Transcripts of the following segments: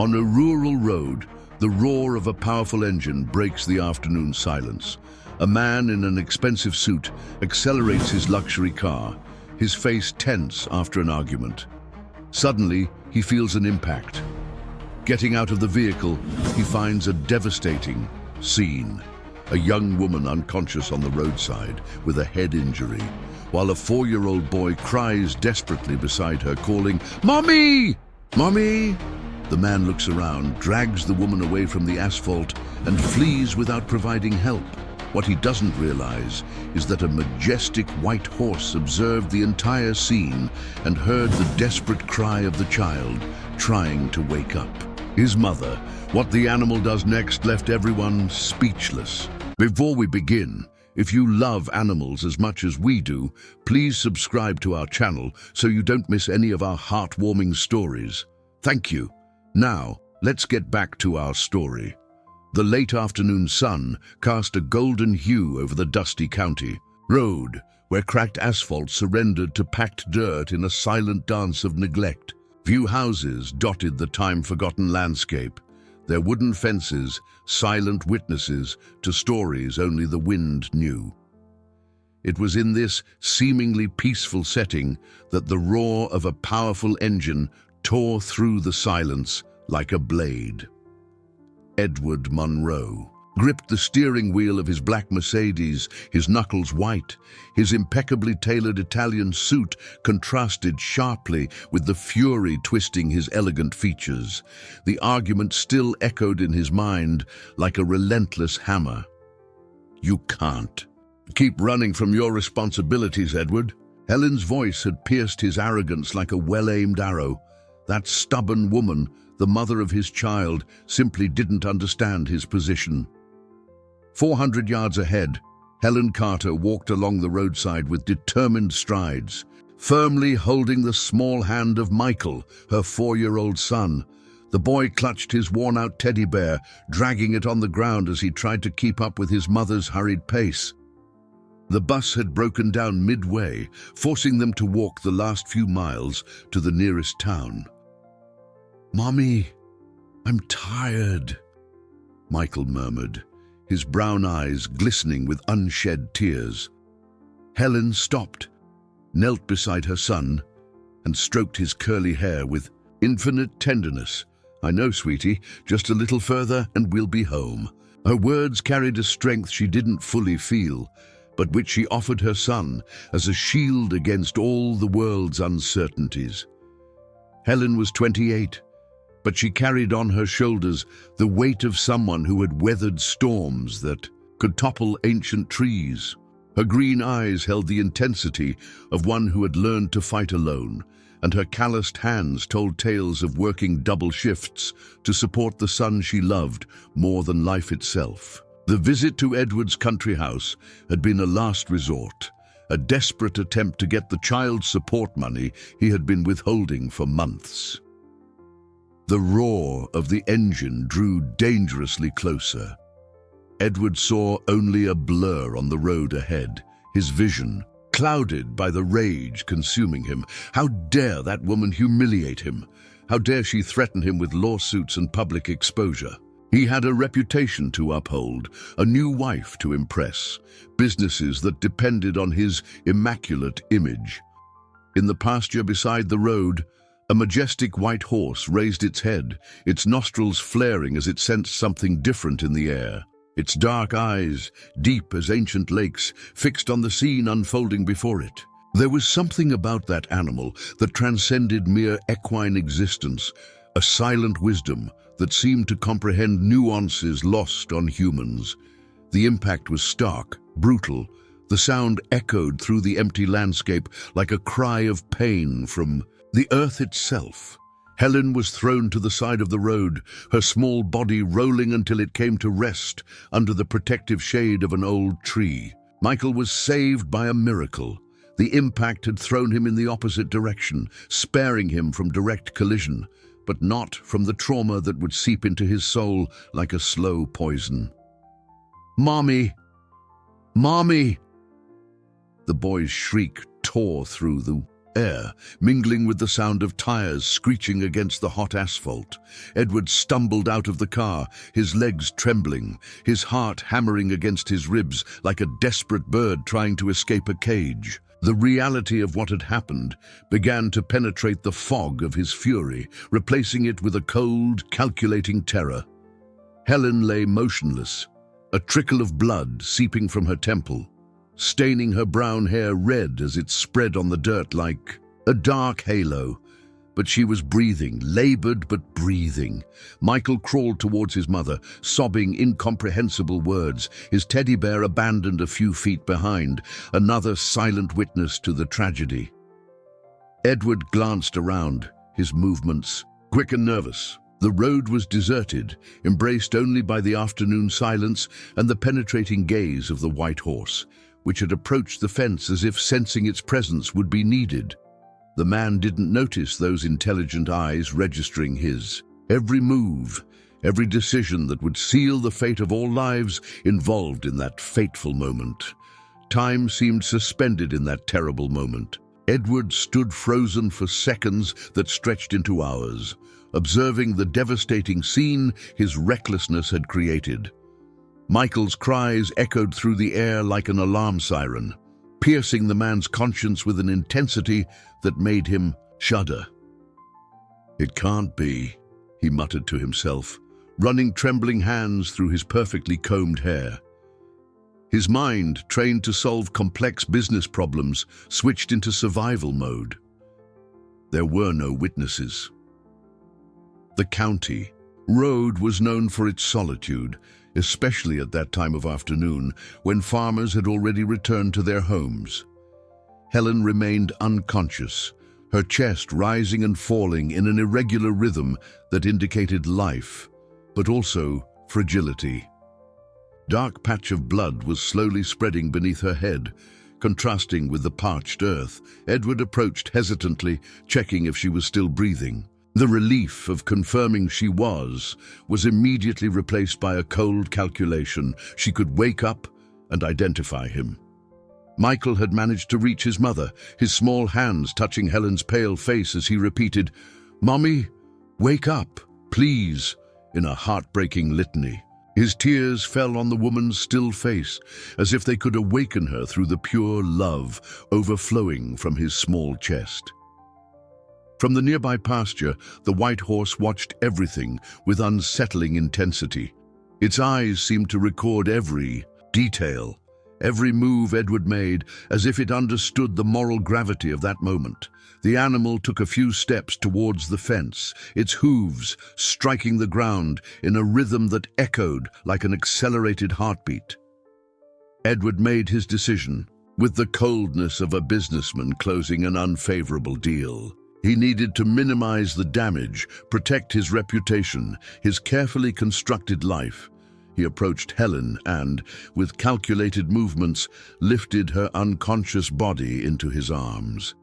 On a rural road, the roar of a powerful engine breaks the afternoon silence. A man in an expensive suit accelerates his luxury car, his face tense after an argument. Suddenly, he feels an impact. Getting out of the vehicle, he finds a devastating scene. A young woman unconscious on the roadside with a head injury, while a 4-year-old boy cries desperately beside her, calling, "Mommy! Mommy!" The man looks around, drags the woman away from the asphalt, and flees without providing help. What he doesn't realize is that a majestic white horse observed the entire scene and heard the desperate cry of the child, trying to wake up. His mother, what the animal does next, left everyone speechless. Before we begin, if you love animals as much as we do, please subscribe to our channel so you don't miss any of our heartwarming stories. Thank you. Now, let's get back to our story. The late afternoon sun cast a golden hue over the dusty county road, where cracked asphalt surrendered to packed dirt in a silent dance of neglect. Few houses dotted the time-forgotten landscape, their wooden fences silent witnesses to stories only the wind knew. It was in this seemingly peaceful setting that the roar of a powerful engine tore through the silence like a blade. Edward Monroe gripped the steering wheel of his black Mercedes, his knuckles white. His impeccably tailored Italian suit contrasted sharply with the fury twisting his elegant features. The argument still echoed in his mind like a relentless hammer. "You can't keep running from your responsibilities, Edward." Helen's voice had pierced his arrogance like a well-aimed arrow. That stubborn woman, the mother of his child, simply didn't understand his position. 400 yards ahead, Helen Carter walked along the roadside with determined strides, firmly holding the small hand of Michael, her 4-year-old son. The boy clutched his worn-out teddy bear, dragging it on the ground as he tried to keep up with his mother's hurried pace. The bus had broken down midway, forcing them to walk the last few miles to the nearest town. "Mommy, I'm tired," Michael murmured, his brown eyes glistening with unshed tears. Helen stopped, knelt beside her son, and stroked his curly hair with infinite tenderness. "I know, sweetie, just a little further and we'll be home." Her words carried a strength she didn't fully feel, but which she offered her son as a shield against all the world's uncertainties. Helen was 28, but she carried on her shoulders the weight of someone who had weathered storms that could topple ancient trees. Her green eyes held the intensity of one who had learned to fight alone, and her calloused hands told tales of working double shifts to support the son she loved more than life itself. The visit to Edward's country house had been a last resort, a desperate attempt to get the child's support money he had been withholding for months. The roar of the engine drew dangerously closer. Edward saw only a blur on the road ahead, his vision clouded by the rage consuming him. How dare that woman humiliate him? How dare she threaten him with lawsuits and public exposure? He had a reputation to uphold, a new wife to impress, businesses that depended on his immaculate image. In the pasture beside the road, a majestic white horse raised its head, its nostrils flaring as it sensed something different in the air. Its dark eyes, deep as ancient lakes, fixed on the scene unfolding before it. There was something about that animal that transcended mere equine existence, a silent wisdom that seemed to comprehend nuances lost on humans. The impact was stark, brutal. The sound echoed through the empty landscape like a cry of pain from the earth itself. Helen was thrown to the side of the road, her small body rolling until it came to rest under the protective shade of an old tree. Michael was saved by a miracle. The impact had thrown him in the opposite direction, sparing him from direct collision, but not from the trauma that would seep into his soul like a slow poison. "Mommy! Mommy!" The boy's shriek tore through the air, mingling with the sound of tires screeching against the hot asphalt. Edward stumbled out of the car, his legs trembling, his heart hammering against his ribs like a desperate bird trying to escape a cage. The reality of what had happened began to penetrate the fog of his fury, replacing it with a cold, calculating terror. Helen lay motionless, a trickle of blood seeping from her temple, staining her brown hair red as it spread on the dirt like a dark halo. But she was breathing, labored but breathing. Michael crawled towards his mother, sobbing incomprehensible words, his teddy bear abandoned a few feet behind, another silent witness to the tragedy. Edward glanced around, his movements quick and nervous. The road was deserted, embraced only by the afternoon silence and the penetrating gaze of the white horse, which had approached the fence as if sensing its presence would be needed. The man didn't notice those intelligent eyes registering his every move, every decision that would seal the fate of all lives involved in that fateful moment. Time seemed suspended in that terrible moment. Edward stood frozen for seconds that stretched into hours, observing the devastating scene his recklessness had created. Michael's cries echoed through the air like an alarm siren, piercing the man's conscience with an intensity that made him shudder. "It can't be," he muttered to himself, running trembling hands through his perfectly combed hair. His mind, trained to solve complex business problems, switched into survival mode. There were no witnesses. The county road was known for its solitude, especially at that time of afternoon when farmers had already returned to their homes. Helen remained unconscious, her chest rising and falling in an irregular rhythm that indicated life, but also fragility. Dark patch of blood was slowly spreading beneath her head, contrasting with the parched earth. Edward approached hesitantly, checking if she was still breathing. The relief of confirming she was immediately replaced by a cold calculation. She could wake up and identify him. Michael had managed to reach his mother, his small hands touching Helen's pale face as he repeated, "Mommy, wake up, please," in a heartbreaking litany. His tears fell on the woman's still face, as if they could awaken her through the pure love overflowing from his small chest. From the nearby pasture, the white horse watched everything with unsettling intensity. Its eyes seemed to record every detail, every move Edward made, as if it understood the moral gravity of that moment. The animal took a few steps towards the fence, its hooves striking the ground in a rhythm that echoed like an accelerated heartbeat. Edward made his decision with the coldness of a businessman closing an unfavorable deal. He needed to minimize the damage, protect his reputation, his carefully constructed life. He approached Helen and, with calculated movements, lifted her unconscious body into his arms.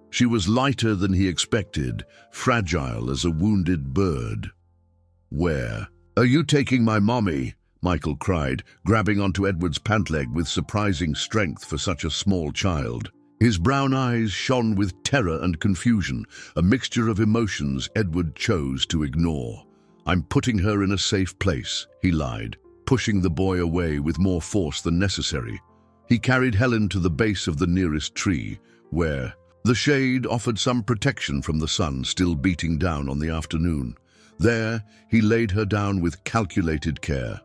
She was lighter than he expected, fragile as a wounded bird. "Where are you taking my mommy?" Michael cried, grabbing onto Edward's pant leg with surprising strength for such a small child. His brown eyes shone with terror and confusion, a mixture of emotions Edward chose to ignore. "I'm putting her in a safe place," he lied, pushing the boy away with more force than necessary. He carried Helen to the base of the nearest tree, where the shade offered some protection from the sun still beating down on the afternoon. There, he laid her down with calculated care,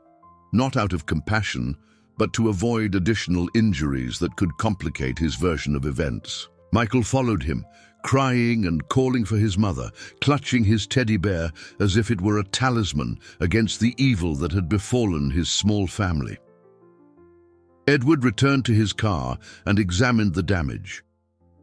not out of compassion, but to avoid additional injuries that could complicate his version of events. Michael followed him, crying and calling for his mother, clutching his teddy bear as if it were a talisman against the evil that had befallen his small family. Edward returned to his car and examined the damage.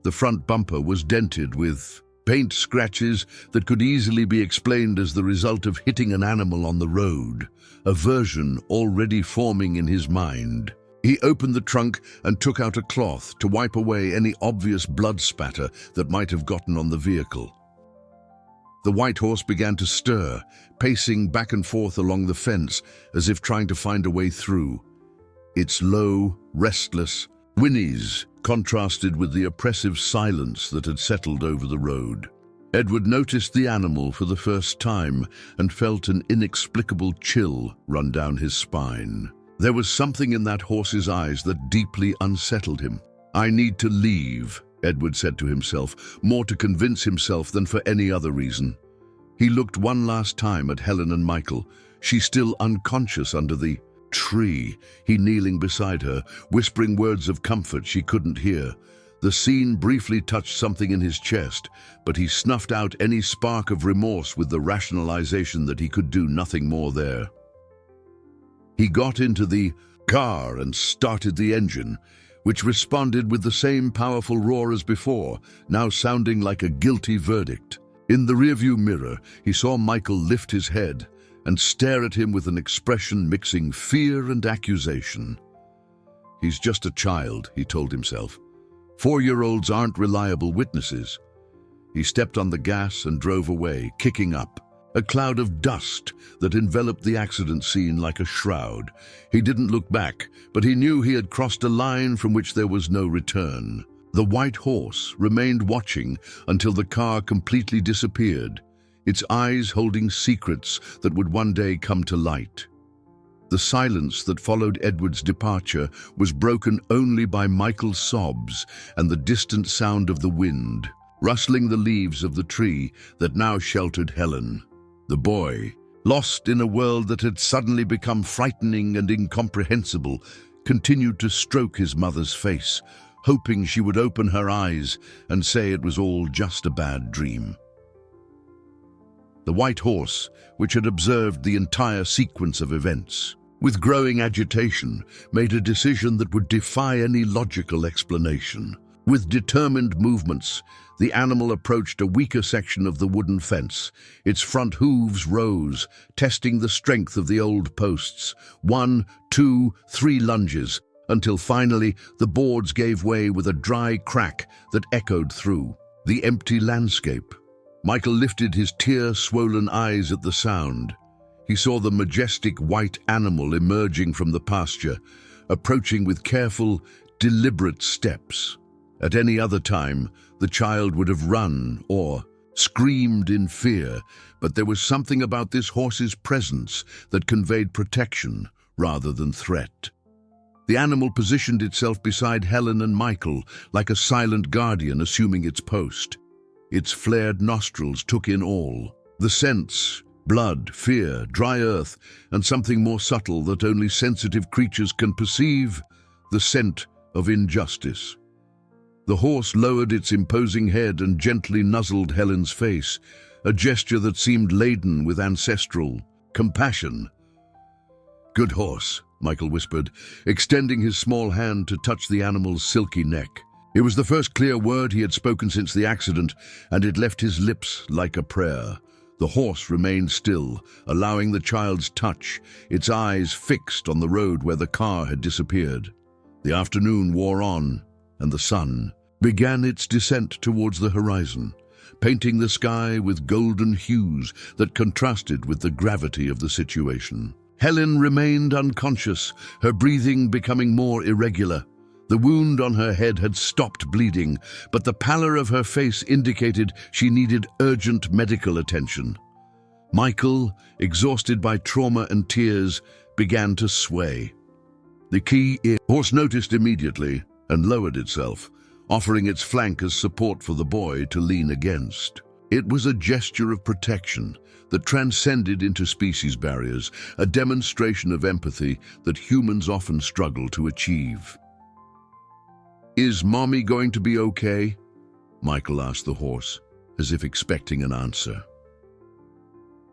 The front bumper was dented with paint scratches that could easily be explained as the result of hitting an animal on the road, a version already forming in his mind. He opened the trunk and took out a cloth to wipe away any obvious blood spatter that might have gotten on the vehicle. The white horse began to stir, pacing back and forth along the fence as if trying to find a way through. Its low, restless whinnies contrasted with the oppressive silence that had settled over the road. Edward noticed the animal for the first time and felt an inexplicable chill run down his spine. There was something in that horse's eyes that deeply unsettled him. "I need to leave," Edward said to himself, more to convince himself than for any other reason. He looked one last time at Helen and Michael, she still unconscious under the tree, he kneeling beside her, whispering words of comfort she couldn't hear. The scene briefly touched something in his chest, but he snuffed out any spark of remorse with the rationalization that he could do nothing more there. He got into the car and started the engine, which responded with the same powerful roar as before, now sounding like a guilty verdict. In the rearview mirror, he saw Michael lift his head and stare at him with an expression mixing fear and accusation. "He's just a child," he told himself. 4-year-olds aren't reliable witnesses. He stepped on the gas and drove away, kicking up a cloud of dust that enveloped the accident scene like a shroud. He didn't look back, but he knew he had crossed a line from which there was no return. The white horse remained watching until the car completely disappeared, its eyes holding secrets that would one day come to light. The silence that followed Edward's departure was broken only by Michael's sobs and the distant sound of the wind, rustling the leaves of the tree that now sheltered Helen. The boy, lost in a world that had suddenly become frightening and incomprehensible, continued to stroke his mother's face, hoping she would open her eyes and say it was all just a bad dream. The white horse, which had observed the entire sequence of events, with growing agitation, made a decision that would defy any logical explanation. With determined movements, the animal approached a weaker section of the wooden fence. Its front hooves rose, testing the strength of the old posts. 1, 2, 3 lunges, until finally the boards gave way with a dry crack that echoed through the empty landscape. Michael lifted his tear-swollen eyes at the sound. He saw the majestic white animal emerging from the pasture, approaching with careful, deliberate steps. At any other time, the child would have run or screamed in fear, but there was something about this horse's presence that conveyed protection rather than threat. The animal positioned itself beside Helen and Michael, like a silent guardian assuming its post. Its flared nostrils took in all the scents: blood, fear, dry earth, and something more subtle that only sensitive creatures can perceive: the scent of injustice. The horse lowered its imposing head and gently nuzzled Helen's face, a gesture that seemed laden with ancestral compassion. "Good horse," Michael whispered, extending his small hand to touch the animal's silky neck. It was the first clear word he had spoken since the accident, and it left his lips like a prayer. The horse remained still, allowing the child's touch, its eyes fixed on the road where the car had disappeared. The afternoon wore on, and the sun began its descent towards the horizon, painting the sky with golden hues that contrasted with the gravity of the situation. Helen remained unconscious, her breathing becoming more irregular. The wound on her head had stopped bleeding, but the pallor of her face indicated she needed urgent medical attention. Michael, exhausted by trauma and tears, began to sway. The horse noticed immediately and lowered itself, offering its flank as support for the boy to lean against. It was a gesture of protection that transcended into species barriers, a demonstration of empathy that humans often struggle to achieve. "Is Mommy going to be okay?" Michael asked the horse, as if expecting an answer.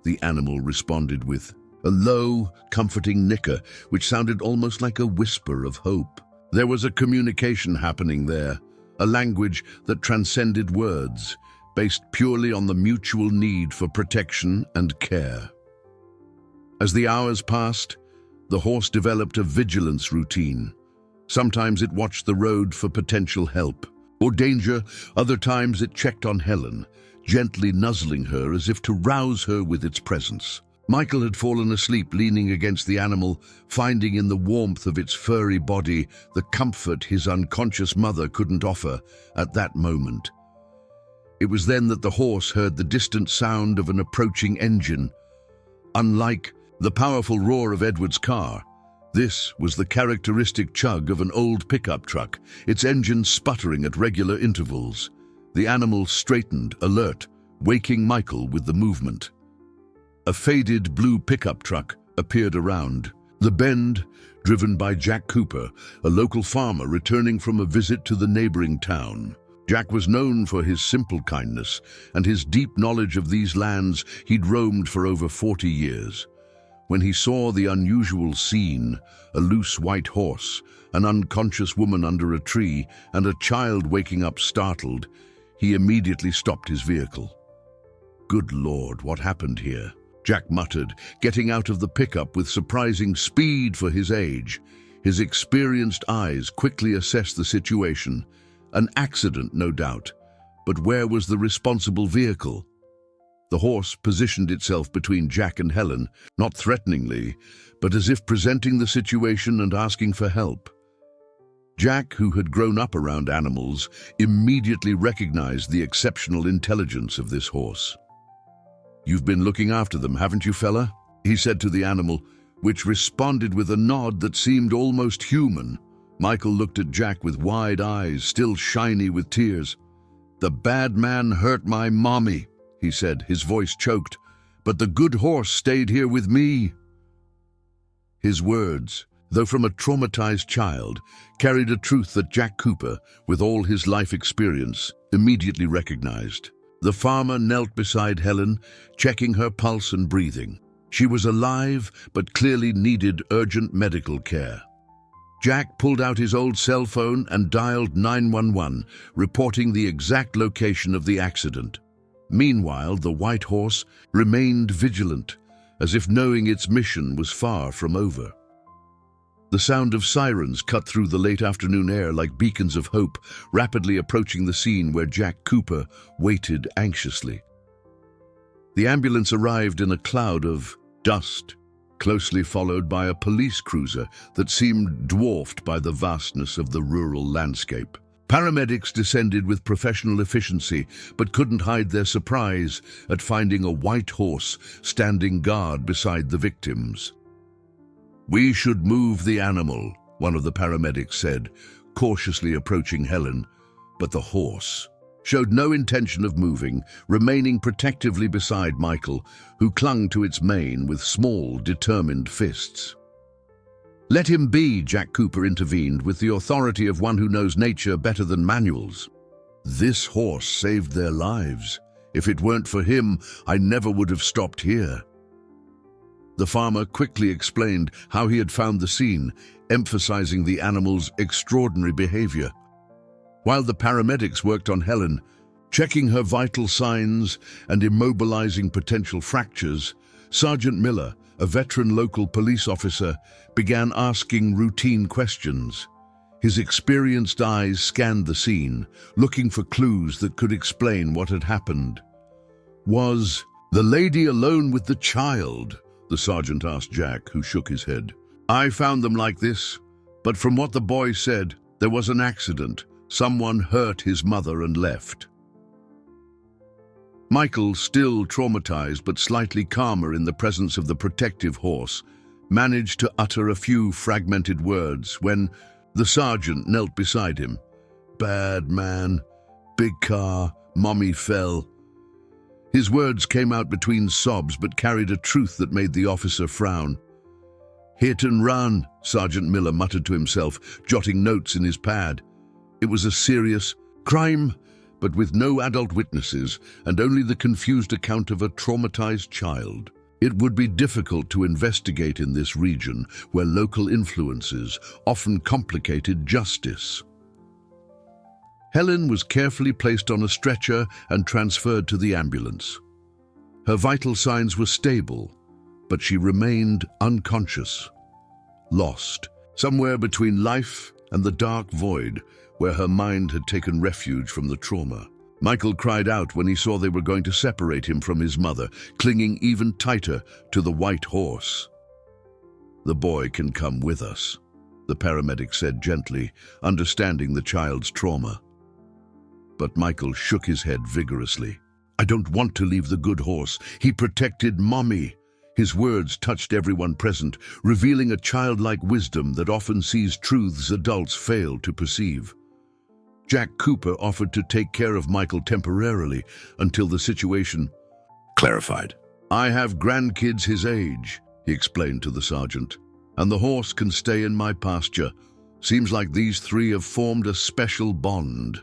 The animal responded with a low, comforting nicker, which sounded almost like a whisper of hope. There was a communication happening there, a language that transcended words, based purely on the mutual need for protection and care. As the hours passed, the horse developed a vigilance routine. Sometimes it watched the road for potential help or danger, other times it checked on Helen, gently nuzzling her as if to rouse her with its presence. Michael had fallen asleep leaning against the animal, finding in the warmth of its furry body the comfort his unconscious mother couldn't offer at that moment. It was then that the horse heard the distant sound of an approaching engine. Unlike the powerful roar of Edward's car, this was the characteristic chug of an old pickup truck, its engine sputtering at regular intervals. The animal straightened, alert, waking Michael with the movement. A faded blue pickup truck appeared around the bend, driven by Jack Cooper, a local farmer returning from a visit to the neighboring town. Jack was known for his simple kindness and his deep knowledge of these lands he'd roamed for over 40 years. When he saw the unusual scene, a loose white horse, an unconscious woman under a tree, and a child waking up startled, he immediately stopped his vehicle. "Good Lord, what happened here?" Jack muttered, getting out of the pickup with surprising speed for his age. His experienced eyes quickly assessed the situation. An accident, no doubt, but where was the responsible vehicle? The horse positioned itself between Jack and Helen, not threateningly, but as if presenting the situation and asking for help. Jack, who had grown up around animals, immediately recognized the exceptional intelligence of this horse. "You've been looking after them, haven't you, fella?" he said to the animal, which responded with a nod that seemed almost human. Michael looked at Jack with wide eyes, still shiny with tears. "The bad man hurt my mommy," he said, his voice choked, "but the good horse stayed here with me." His words, though from a traumatized child, carried a truth that Jack Cooper, with all his life experience, immediately recognized. The farmer knelt beside Helen, checking her pulse and breathing. She was alive, but clearly needed urgent medical care. Jack pulled out his old cell phone and dialed 911, reporting the exact location of the accident. Meanwhile, the white horse remained vigilant, as if knowing its mission was far from over. The sound of sirens cut through the late afternoon air like beacons of hope, rapidly approaching the scene where Jack Cooper waited anxiously. The ambulance arrived in a cloud of dust, closely followed by a police cruiser that seemed dwarfed by the vastness of the rural landscape. Paramedics descended with professional efficiency, but couldn't hide their surprise at finding a white horse standing guard beside the victims. "We should move the animal," one of the paramedics said, cautiously approaching Helen, but the horse showed no intention of moving, remaining protectively beside Michael, who clung to its mane with small, determined fists. "Let him be," Jack Cooper intervened with the authority of one who knows nature better than manuals. "This horse saved their lives. If it weren't for him, I never would have stopped here." The farmer quickly explained how he had found the scene, emphasizing the animal's extraordinary behavior. While the paramedics worked on Helen, checking her vital signs and immobilizing potential fractures, Sergeant Miller, a veteran local police officer, began asking routine questions. His experienced eyes scanned the scene, looking for clues that could explain what had happened. "Was the lady alone with the child?" the sergeant asked Jack, who shook his head. "I found them like this, but from what the boy said, there was an accident. Someone hurt his mother and left." Michael, still traumatized but slightly calmer in the presence of the protective horse, managed to utter a few fragmented words when the sergeant knelt beside him. "Bad man, big car, mommy fell." His words came out between sobs but carried a truth that made the officer frown. "Hit and run," Sergeant Miller muttered to himself, jotting notes in his pad. It was a serious crime, but with no adult witnesses and only the confused account of a traumatized child. It would be difficult to investigate in this region where local influences often complicated justice. Helen was carefully placed on a stretcher and transferred to the ambulance. Her vital signs were stable, but she remained unconscious, lost, somewhere between life and the dark void where her mind had taken refuge from the trauma. Michael cried out when he saw they were going to separate him from his mother, clinging even tighter to the white horse. "The boy can come with us," the paramedic said gently, understanding the child's trauma. But Michael shook his head vigorously. "I don't want to leave the good horse. He protected Mommy." His words touched everyone present, revealing a childlike wisdom that often sees truths adults fail to perceive. Jack Cooper offered to take care of Michael temporarily until the situation clarified. "I have grandkids his age," he explained to the sergeant, "and the horse can stay in my pasture. Seems like these three have formed a special bond."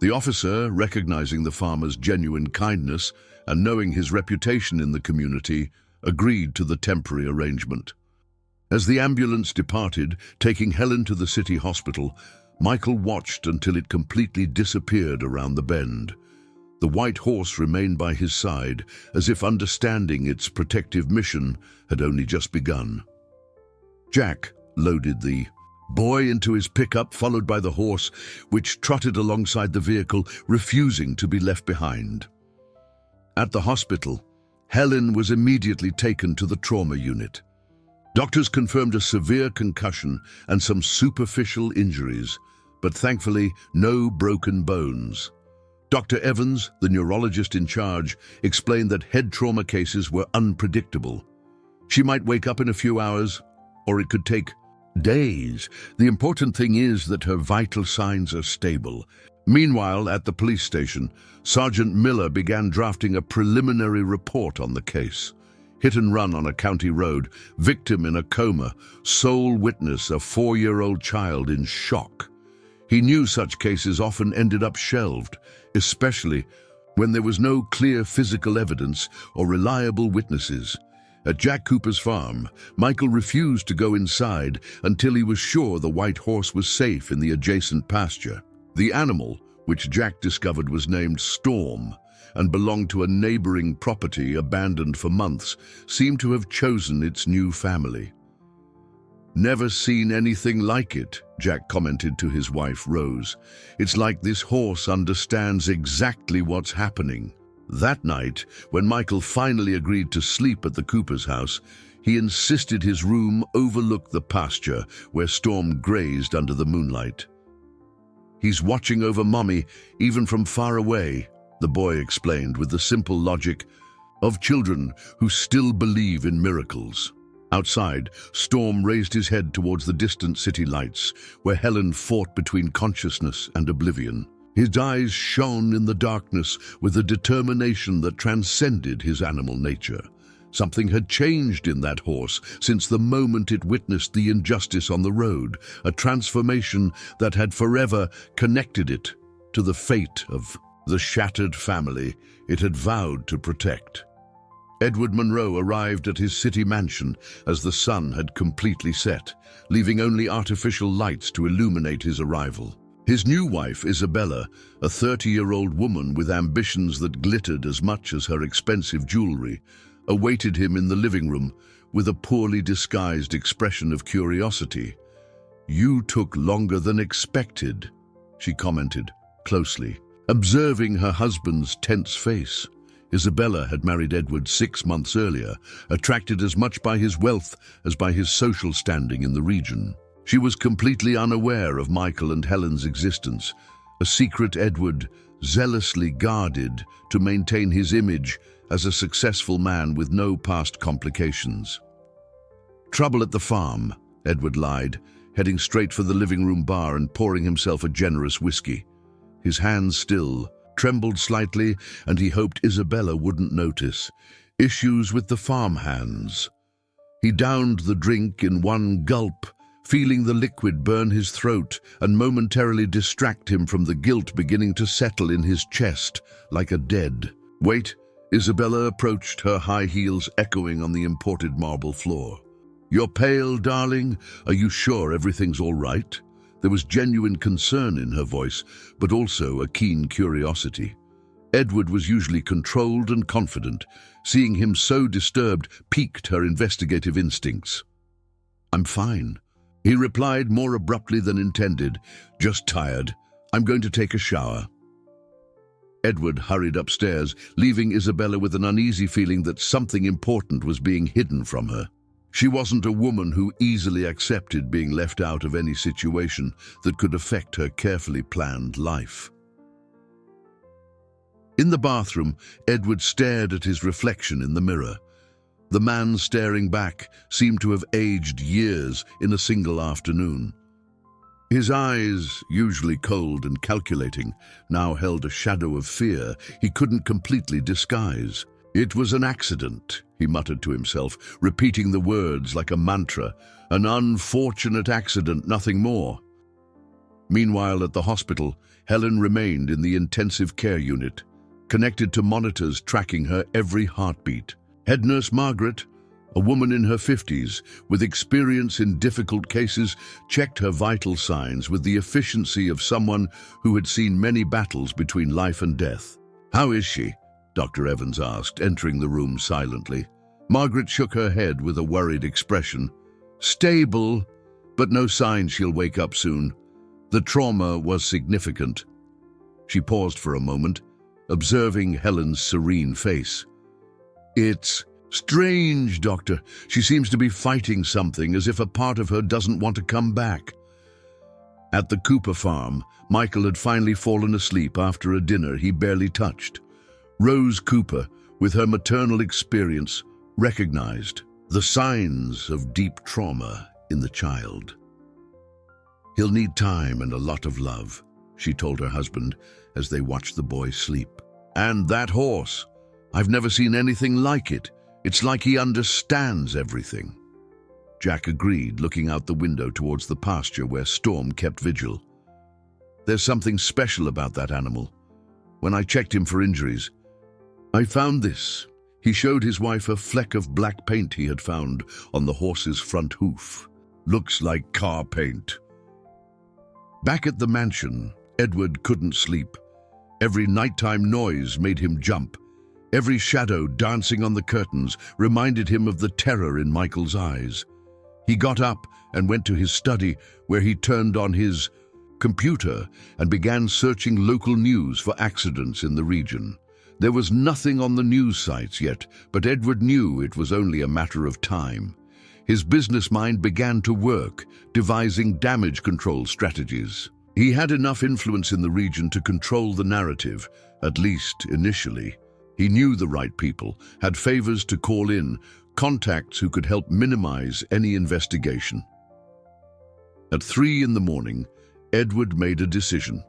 The officer, recognizing the farmer's genuine kindness and knowing his reputation in the community, agreed to the temporary arrangement. As the ambulance departed, taking Helen to the city hospital, Michael watched until it completely disappeared around the bend. The white horse remained by his side, as if understanding its protective mission had only just begun. Jack loaded the boy into his pickup, followed by the horse, which trotted alongside the vehicle, refusing to be left behind. At the hospital, Helen was immediately taken to the trauma unit. Doctors confirmed a severe concussion and some superficial injuries, but thankfully no broken bones. Dr. Evans, the neurologist in charge, explained that head trauma cases were unpredictable. She might wake up in a few hours, or it could take days. The important thing is that her vital signs are stable. Meanwhile, at the police station, Sergeant Miller began drafting a preliminary report on the case. Hit and run on a county road, victim in a coma, sole witness a 4-year-old child in shock. He knew such cases often ended up shelved, especially when there was no clear physical evidence or reliable witnesses. At Jack Cooper's farm, Michael refused to go inside until he was sure the white horse was safe in the adjacent pasture. The animal, which Jack discovered was named Storm and belonged to a neighboring property abandoned for months, seemed to have chosen its new family. "Never seen anything like it," Jack commented to his wife, Rose. "It's like this horse understands exactly what's happening." That night, when Michael finally agreed to sleep at the Cooper's house, he insisted his room overlooked the pasture where Storm grazed under the moonlight. "He's watching over Mommy, even from far away," the boy explained with the simple logic of children who still believe in miracles. Outside, Storm raised his head towards the distant city lights, where Helen fought between consciousness and oblivion. His eyes shone in the darkness with a determination that transcended his animal nature. Something had changed in that horse since the moment it witnessed the injustice on the road, a transformation that had forever connected it to the fate of the shattered family it had vowed to protect. Edward Monroe arrived at his city mansion as the sun had completely set, leaving only artificial lights to illuminate his arrival. His new wife, Isabella, a 30-year-old woman with ambitions that glittered as much as her expensive jewelry, awaited him in the living room with a poorly disguised expression of curiosity. "You took longer than expected," she commented, closely, observing her husband's tense face. Isabella had married Edward 6 months earlier, attracted as much by his wealth as by his social standing in the region. She was completely unaware of Michael and Helen's existence, a secret Edward zealously guarded to maintain his image as a successful man with no past complications. "Trouble at the farm," Edward lied, heading straight for the living room bar and pouring himself a generous whiskey. His hands still trembled slightly, and he hoped Isabella wouldn't notice. Issues with the farmhands. He downed the drink in one gulp, feeling the liquid burn his throat and momentarily distract him from the guilt beginning to settle in his chest like a dead weight. Isabella approached, her high heels echoing on the imported marble floor. "You're pale, darling. Are you sure everything's all right?" There was genuine concern in her voice, but also a keen curiosity. Edward was usually controlled and confident. Seeing him so disturbed piqued her investigative instincts. "I'm fine," he replied more abruptly than intended. "Just tired. I'm going to take a shower." Edward hurried upstairs, leaving Isabella with an uneasy feeling that something important was being hidden from her. She wasn't a woman who easily accepted being left out of any situation that could affect her carefully planned life. In the bathroom, Edward stared at his reflection in the mirror. The man staring back seemed to have aged years in a single afternoon. His eyes, usually cold and calculating, now held a shadow of fear he couldn't completely disguise. "It was an accident," he muttered to himself, repeating the words like a mantra. "An unfortunate accident, nothing more." Meanwhile, at the hospital, Helen remained in the intensive care unit, connected to monitors tracking her every heartbeat. Head nurse Margaret, a woman in her 50s with experience in difficult cases, checked her vital signs with the efficiency of someone who had seen many battles between life and death. "How is she?" Dr. Evans asked, entering the room silently. Margaret shook her head with a worried expression. "Stable, but no sign she'll wake up soon. The trauma was significant." She paused for a moment, observing Helen's serene face. "It's strange, Doctor. She seems to be fighting something, as if a part of her doesn't want to come back." At the Cooper farm, Michael had finally fallen asleep after a dinner he barely touched. Rose Cooper, with her maternal experience, recognized the signs of deep trauma in the child. "He'll need time and a lot of love," she told her husband as they watched the boy sleep. "And that horse, I've never seen anything like it. It's like he understands everything." Jack agreed, looking out the window towards the pasture where Storm kept vigil. "There's something special about that animal. When I checked him for injuries, I found this." He showed his wife a fleck of black paint he had found on the horse's front hoof. "Looks like car paint." Back at the mansion, Edward couldn't sleep. Every nighttime noise made him jump. Every shadow dancing on the curtains reminded him of the terror in Michael's eyes. He got up and went to his study, where he turned on his computer and began searching local news for accidents in the region. There was nothing on the news sites yet, but Edward knew it was only a matter of time. His business mind began to work, devising damage control strategies. He had enough influence in the region to control the narrative, at least initially. He knew the right people, had favors to call in, contacts who could help minimize any investigation. At 3 in the morning, Edward made a decision.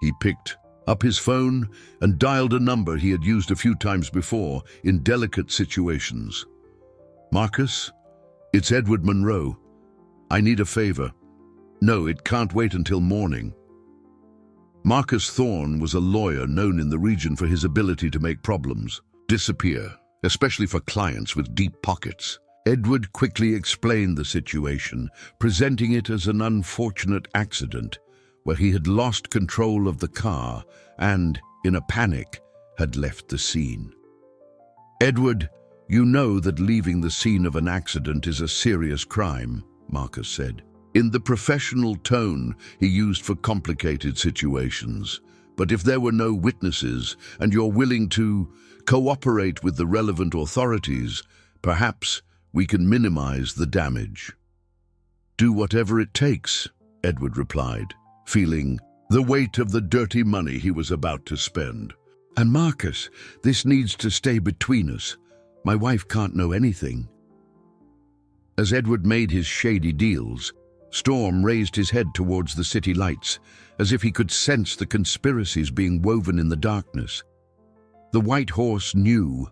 He picked up his phone and dialed a number he had used a few times before in delicate situations. "Marcus, it's Edward Monroe. I need a favor." "No, it can't wait until morning." Marcus Thorne was a lawyer known in the region for his ability to make problems disappear, especially for clients with deep pockets. Edward quickly explained the situation, presenting it as an unfortunate accident where he had lost control of the car and, in a panic, had left the scene. "Edward, you know that leaving the scene of an accident is a serious crime," Marcus said, in the professional tone he used for complicated situations. "But if there were no witnesses and you're willing to cooperate with the relevant authorities, perhaps we can minimize the damage." "Do whatever it takes," Edward replied, feeling the weight of the dirty money he was about to spend. "And Marcus, this needs to stay between us. My wife can't know anything." As Edward made his shady deals, Storm raised his head towards the city lights, as if he could sense the conspiracies being woven in the darkness. The white horse knew,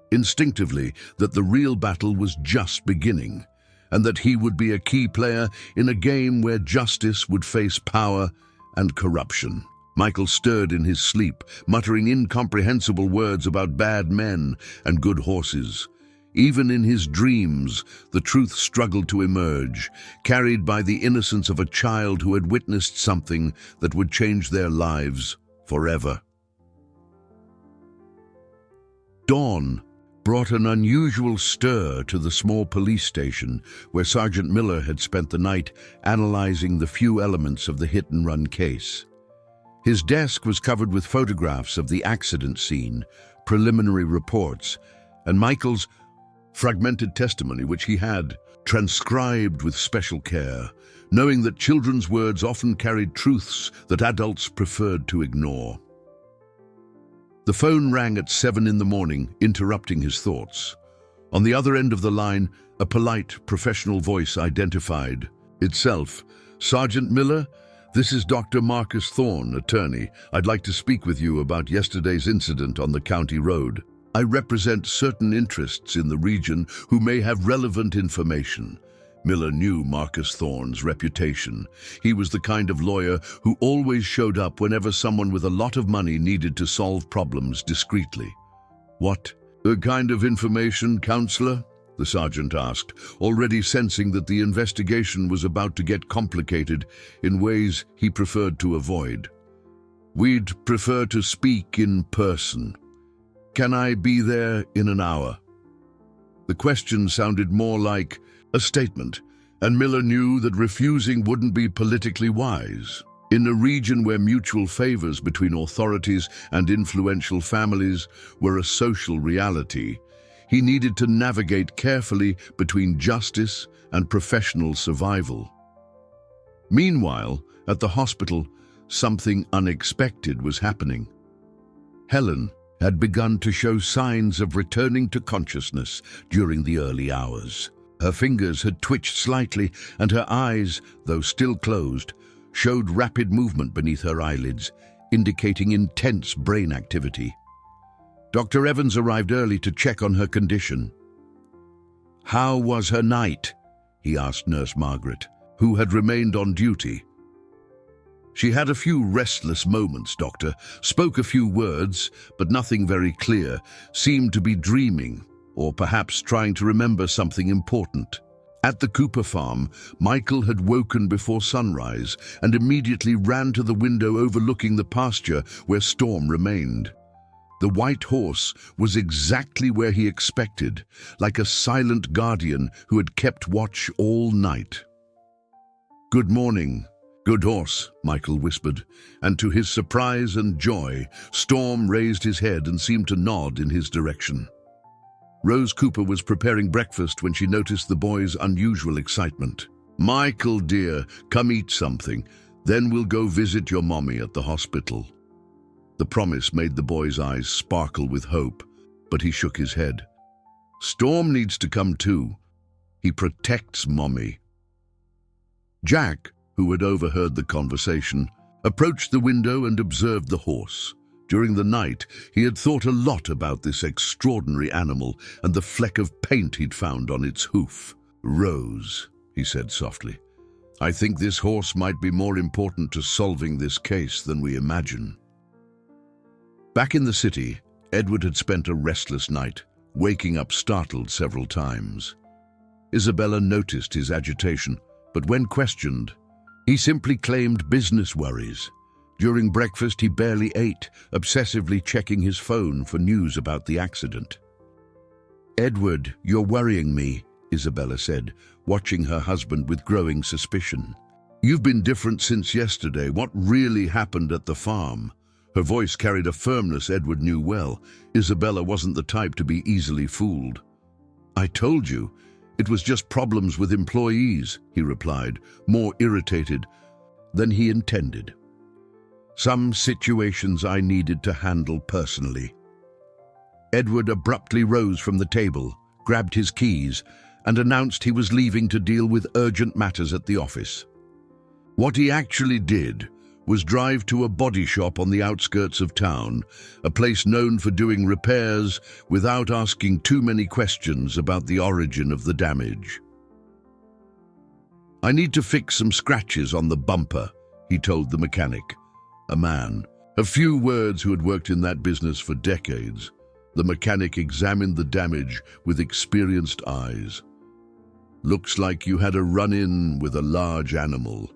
instinctively, that the real battle was just beginning, and that he would be a key player in a game where justice would face power and corruption. Michael stirred in his sleep, muttering incomprehensible words about bad men and good horses. Even in his dreams, the truth struggled to emerge, carried by the innocence of a child who had witnessed something that would change their lives forever. Dawn brought an unusual stir to the small police station where Sergeant Miller had spent the night analyzing the few elements of the hit-and-run case. His desk was covered with photographs of the accident scene, preliminary reports, and Michael's fragmented testimony, which he had transcribed with special care, knowing that children's words often carried truths that adults preferred to ignore. The phone rang at 7 in the morning, interrupting his thoughts. On the other end of the line, a polite, professional voice identified itself. "Sergeant Miller, this is Dr. Marcus Thorne, attorney. I'd like to speak with you about yesterday's incident on the county road. I represent certain interests in the region who may have relevant information." Miller knew Marcus Thorne's reputation. He was the kind of lawyer who always showed up whenever someone with a lot of money needed to solve problems discreetly. "What kind of information, counselor?" the sergeant asked, already sensing that the investigation was about to get complicated in ways he preferred to avoid. "We'd prefer to speak in person. Can I be there in an hour?" The question sounded more like a statement, and Miller knew that refusing wouldn't be politically wise. In a region where mutual favors between authorities and influential families were a social reality, he needed to navigate carefully between justice and professional survival. Meanwhile, at the hospital, something unexpected was happening. Helen had begun to show signs of returning to consciousness during the early hours. Her fingers had twitched slightly, and her eyes, though still closed, showed rapid movement beneath her eyelids, indicating intense brain activity. Dr. Evans arrived early to check on her condition. "How was her night?" he asked Nurse Margaret, who had remained on duty. "She had a few restless moments, Doctor. Spoke a few words, but nothing very clear. Seemed to be dreaming, or perhaps trying to remember something important." At the Cooper farm, Michael had woken before sunrise and immediately ran to the window overlooking the pasture where Storm remained. The white horse was exactly where he expected, like a silent guardian who had kept watch all night. "Good morning. Good horse," Michael whispered, and to his surprise and joy, Storm raised his head and seemed to nod in his direction. Rose Cooper was preparing breakfast when she noticed the boy's unusual excitement. "Michael, dear, come eat something. Then we'll go visit your mommy at the hospital." The promise made the boy's eyes sparkle with hope, but he shook his head. "Storm needs to come too. He protects mommy." Jack, who had overheard the conversation, approached the window and observed the horse. During the night, he had thought a lot about this extraordinary animal and the fleck of paint he'd found on its hoof. "Rose," he said softly, "I think this horse might be more important to solving this case than we imagine." Back in the city, Edward had spent a restless night, waking up startled several times. Isabella noticed his agitation, but when questioned, he simply claimed business worries. During breakfast, he barely ate, obsessively checking his phone for news about the accident. "Edward, you're worrying me," Isabella said, watching her husband with growing suspicion. "You've been different since yesterday. What really happened at the farm?" Her voice carried a firmness Edward knew well. Isabella wasn't the type to be easily fooled. "I told you, it was just problems with employees," he replied, more irritated than he intended. "Some situations I needed to handle personally." Edward abruptly rose from the table, grabbed his keys, and announced he was leaving to deal with urgent matters at the office. What he actually did was drive to a body shop on the outskirts of town, a place known for doing repairs without asking too many questions about the origin of the damage. "I need to fix some scratches on the bumper," he told the mechanic, a man, a few words who had worked in that business for decades. The mechanic examined the damage with experienced eyes. "Looks like you had a run-in with a large animal,"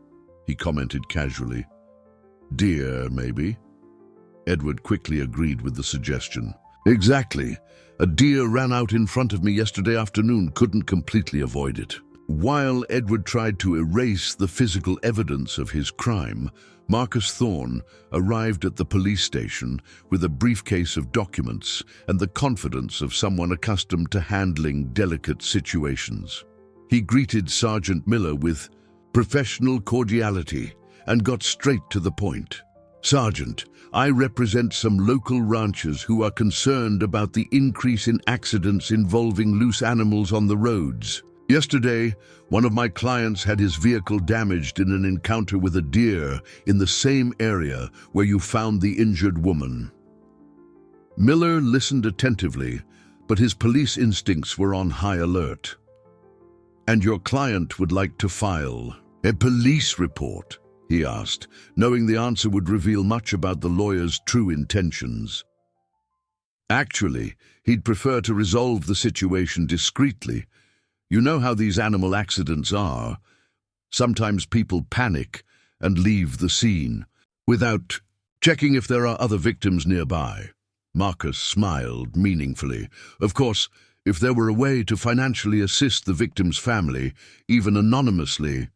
he commented casually. "Deer, maybe?" Edward quickly agreed with the suggestion. "Exactly. A deer ran out in front of me yesterday afternoon, couldn't completely avoid it." While Edward tried to erase the physical evidence of his crime, Marcus Thorne arrived at the police station with a briefcase of documents and the confidence of someone accustomed to handling delicate situations. He greeted Sergeant Miller with professional cordiality and got straight to the point. "Sergeant, I represent some local ranchers who are concerned about the increase in accidents involving loose animals on the roads. Yesterday, one of my clients had his vehicle damaged in an encounter with a deer in the same area where you found the injured woman." Miller listened attentively, but his police instincts were on high alert. "And your client would like to file a police report?" he asked, knowing the answer would reveal much about the lawyer's true intentions. Actually, he'd prefer to resolve the situation discreetly. You know how these animal accidents are. Sometimes people panic and leave the scene without checking if there are other victims nearby. Marcus smiled meaningfully. Of course, if there were a way to financially assist the victim's family, even anonymously.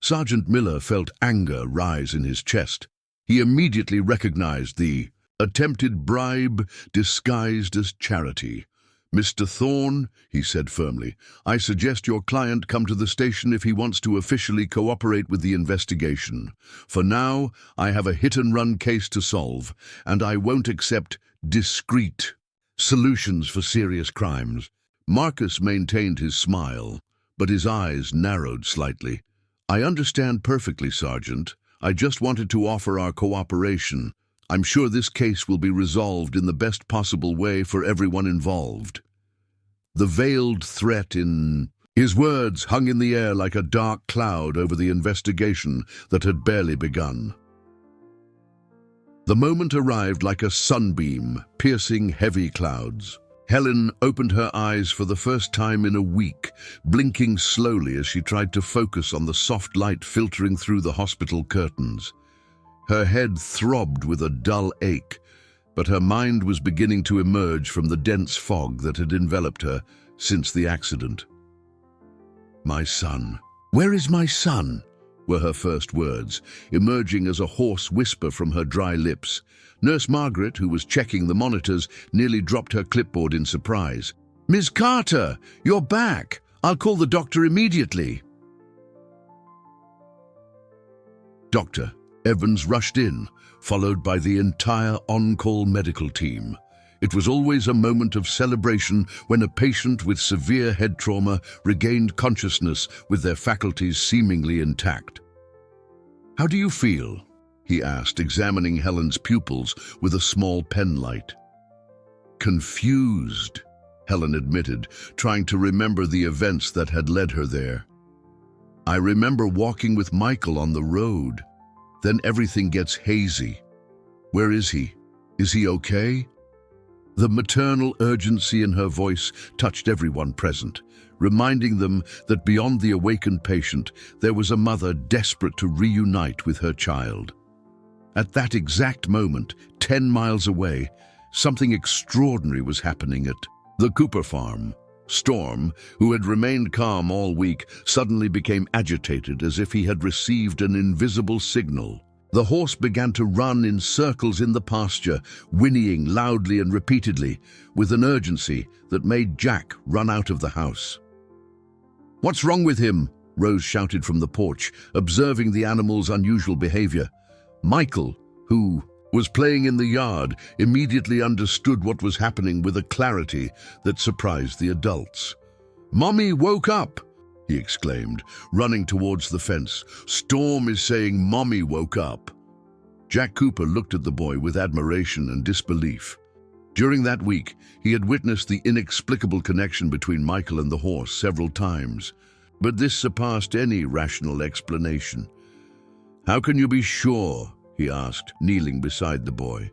Sergeant Miller felt anger rise in his chest. He immediately recognized the attempted bribe disguised as charity. "Mr. Thorne," he said firmly, "I suggest your client come to the station if he wants to officially cooperate with the investigation. For now, I have a hit-and-run case to solve, and I won't accept discreet solutions for serious crimes." Marcus maintained his smile, but his eyes narrowed slightly. "I understand perfectly, Sergeant. I just wanted to offer our cooperation. I'm sure this case will be resolved in the best possible way for everyone involved." The veiled threat in his words hung in the air like a dark cloud over the investigation that had barely begun. The moment arrived like a sunbeam, piercing heavy clouds. Helen opened her eyes for the first time in a week, blinking slowly as she tried to focus on the soft light filtering through the hospital curtains. Her head throbbed with a dull ache, but her mind was beginning to emerge from the dense fog that had enveloped her since the accident. "My son. Where is my son?" were her first words, emerging as a hoarse whisper from her dry lips. Nurse Margaret, who was checking the monitors, nearly dropped her clipboard in surprise. "Ms. Carter, you're back. I'll call the doctor immediately." Dr. Evans rushed in, followed by the entire on-call medical team. It was always a moment of celebration when a patient with severe head trauma regained consciousness with their faculties seemingly intact. "How do you feel?" he asked, examining Helen's pupils with a small penlight. "Confused," Helen admitted, trying to remember the events that had led her there. "I remember walking with Michael on the road. Then everything gets hazy. Where is he? Is he okay?" The maternal urgency in her voice touched everyone present, reminding them that beyond the awakened patient, there was a mother desperate to reunite with her child. At that exact moment, 10 miles away, something extraordinary was happening at the Cooper farm. Storm, who had remained calm all week, suddenly became agitated as if he had received an invisible signal. The horse began to run in circles in the pasture, whinnying loudly and repeatedly, with an urgency that made Jack run out of the house. "What's wrong with him?" Rose shouted from the porch, observing the animal's unusual behavior. Michael, who was playing in the yard, immediately understood what was happening with a clarity that surprised the adults. "Mommy woke up!" he exclaimed, running towards the fence. "Storm is saying Mommy woke up." Jack Cooper looked at the boy with admiration and disbelief. During that week, he had witnessed the inexplicable connection between Michael and the horse several times, but this surpassed any rational explanation. "How can you be sure?" he asked, kneeling beside the boy.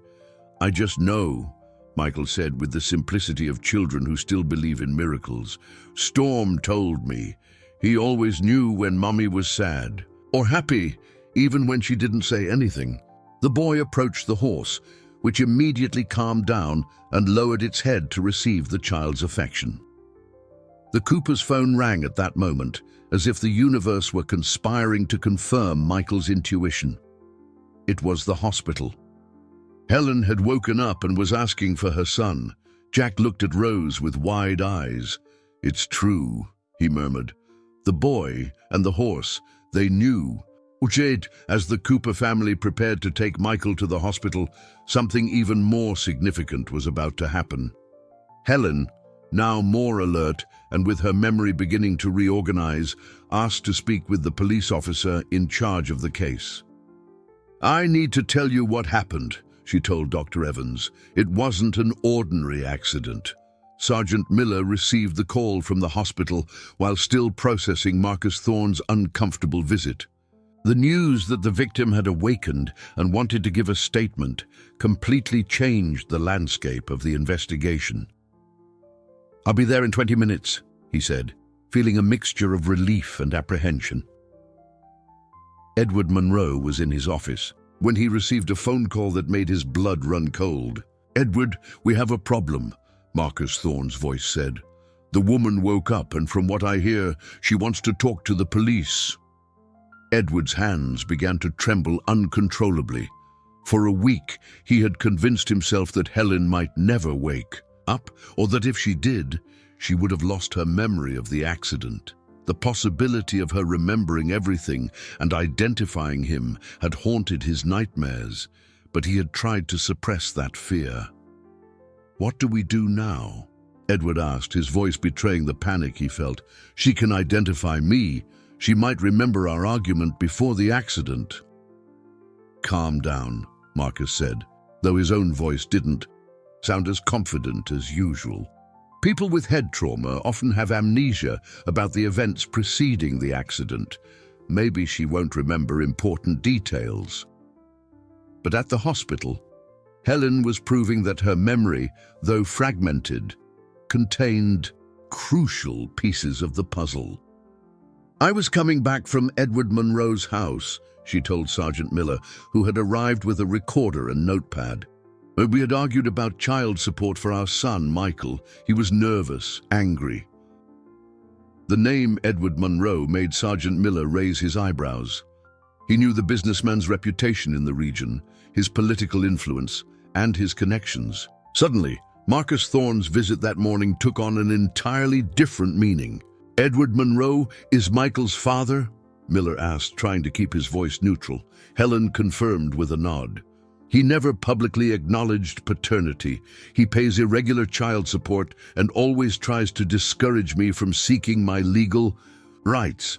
"I just know," Michael said with the simplicity of children who still believe in miracles. "Storm told me. He always knew when Mommy was sad, or happy, even when she didn't say anything." The boy approached the horse, which immediately calmed down and lowered its head to receive the child's affection. The Cooper's phone rang at that moment, as if the universe were conspiring to confirm Michael's intuition. It was the hospital. Helen had woken up and was asking for her son. Jack looked at Rose with wide eyes. "It's true," he murmured. "The boy and the horse, they knew." Jade, as the Cooper family prepared to take Michael to the hospital, something even more significant was about to happen. Helen, now more alert and with her memory beginning to reorganize, asked to speak with the police officer in charge of the case. "I need to tell you what happened," she told Dr. Evans. "It wasn't an ordinary accident." Sergeant Miller received the call from the hospital while still processing Marcus Thorne's uncomfortable visit. The news that the victim had awakened and wanted to give a statement completely changed the landscape of the investigation. "I'll be there in 20 minutes, he said, feeling a mixture of relief and apprehension. Edward Monroe was in his office when he received a phone call that made his blood run cold. "Edward, we have a problem," Marcus Thorne's voice said. "The woman woke up, and from what I hear, she wants to talk to the police." Edward's hands began to tremble uncontrollably. For a week, he had convinced himself that Helen might never wake up, or that if she did, she would have lost her memory of the accident. The possibility of her remembering everything and identifying him had haunted his nightmares, but he had tried to suppress that fear. "What do we do now?" Edward asked, his voice betraying the panic he felt. "She can identify me. She might remember our argument before the accident." "Calm down," Marcus said, though his own voice didn't sound as confident as usual. "People with head trauma often have amnesia about the events preceding the accident. Maybe she won't remember important details." But at the hospital, Helen was proving that her memory, though fragmented, contained crucial pieces of the puzzle. "I was coming back from Edward Monroe's house," she told Sergeant Miller, who had arrived with a recorder and notepad. "We had argued about child support for our son, Michael. He was nervous, angry." The name Edward Monroe made Sergeant Miller raise his eyebrows. He knew the businessman's reputation in the region, his political influence, and his connections. Suddenly, Marcus Thorne's visit that morning took on an entirely different meaning. "Edward Monroe is Michael's father?" Miller asked, trying to keep his voice neutral. Helen confirmed with a nod. "He never publicly acknowledged paternity. He pays irregular child support and always tries to discourage me from seeking my legal rights."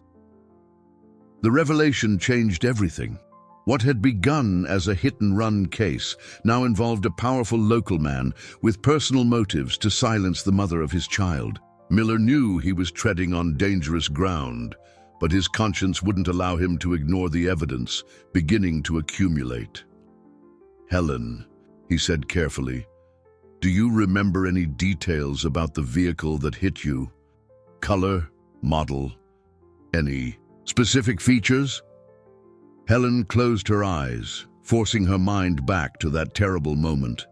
The revelation changed everything. What had begun as a hit-and-run case now involved a powerful local man with personal motives to silence the mother of his child. Miller knew he was treading on dangerous ground, but his conscience wouldn't allow him to ignore the evidence beginning to accumulate. "Helen," he said carefully, "do you remember any details about the vehicle that hit you? Color, model, any specific features?" Helen closed her eyes, forcing her mind back to that terrible moment.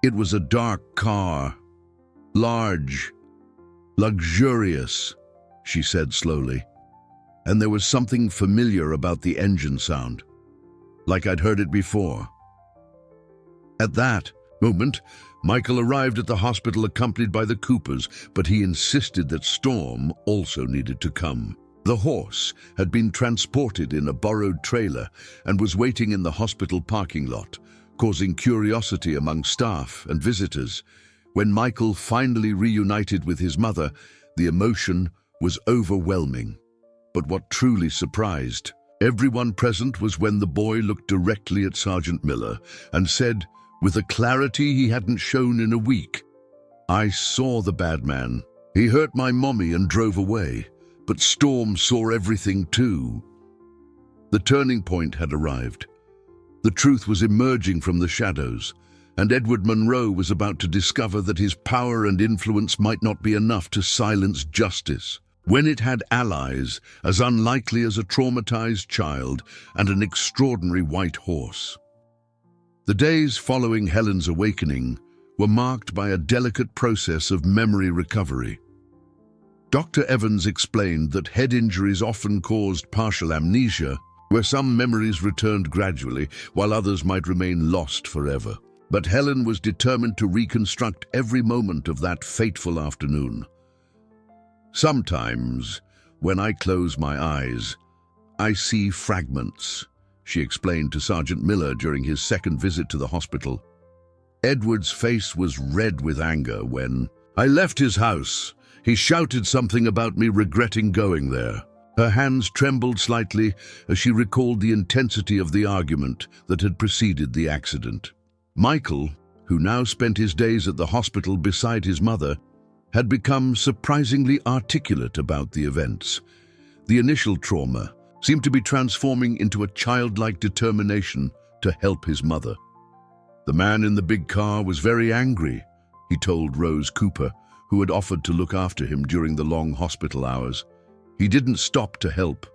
"It was a dark car, large, luxurious," she said slowly, "and there was something familiar about the engine sound, like I'd heard it before." At that moment, Michael arrived at the hospital accompanied by the Coopers, but he insisted that Storm also needed to come. The horse had been transported in a borrowed trailer and was waiting in the hospital parking lot, causing curiosity among staff and visitors. When Michael finally reunited with his mother, the emotion was overwhelming. But what truly surprised everyone present was when the boy looked directly at Sergeant Miller and said, with a clarity he hadn't shown in a week, "I saw the bad man. He hurt my mommy and drove away, but Storm saw everything too." The turning point had arrived. The truth was emerging from the shadows, and Edward Monroe was about to discover that his power and influence might not be enough to silence justice, when it had allies as unlikely as a traumatized child and an extraordinary white horse. The days following Helen's awakening were marked by a delicate process of memory recovery. Dr. Evans explained that head injuries often caused partial amnesia, where some memories returned gradually, while others might remain lost forever. But Helen was determined to reconstruct every moment of that fateful afternoon. "Sometimes, when I close my eyes, I see fragments," she explained to Sergeant Miller during his second visit to the hospital. Edward's face was red with anger when I left his house. He shouted something about me regretting going there. Her hands trembled slightly as she recalled the intensity of the argument that had preceded the accident. Michael, who now spent his days at the hospital beside his mother, had become surprisingly articulate about the events. The initial trauma seemed to be transforming into a childlike determination to help his mother. "The man in the big car was very angry," he told Rose Cooper, who had offered to look after him during the long hospital hours. "He didn't stop to help.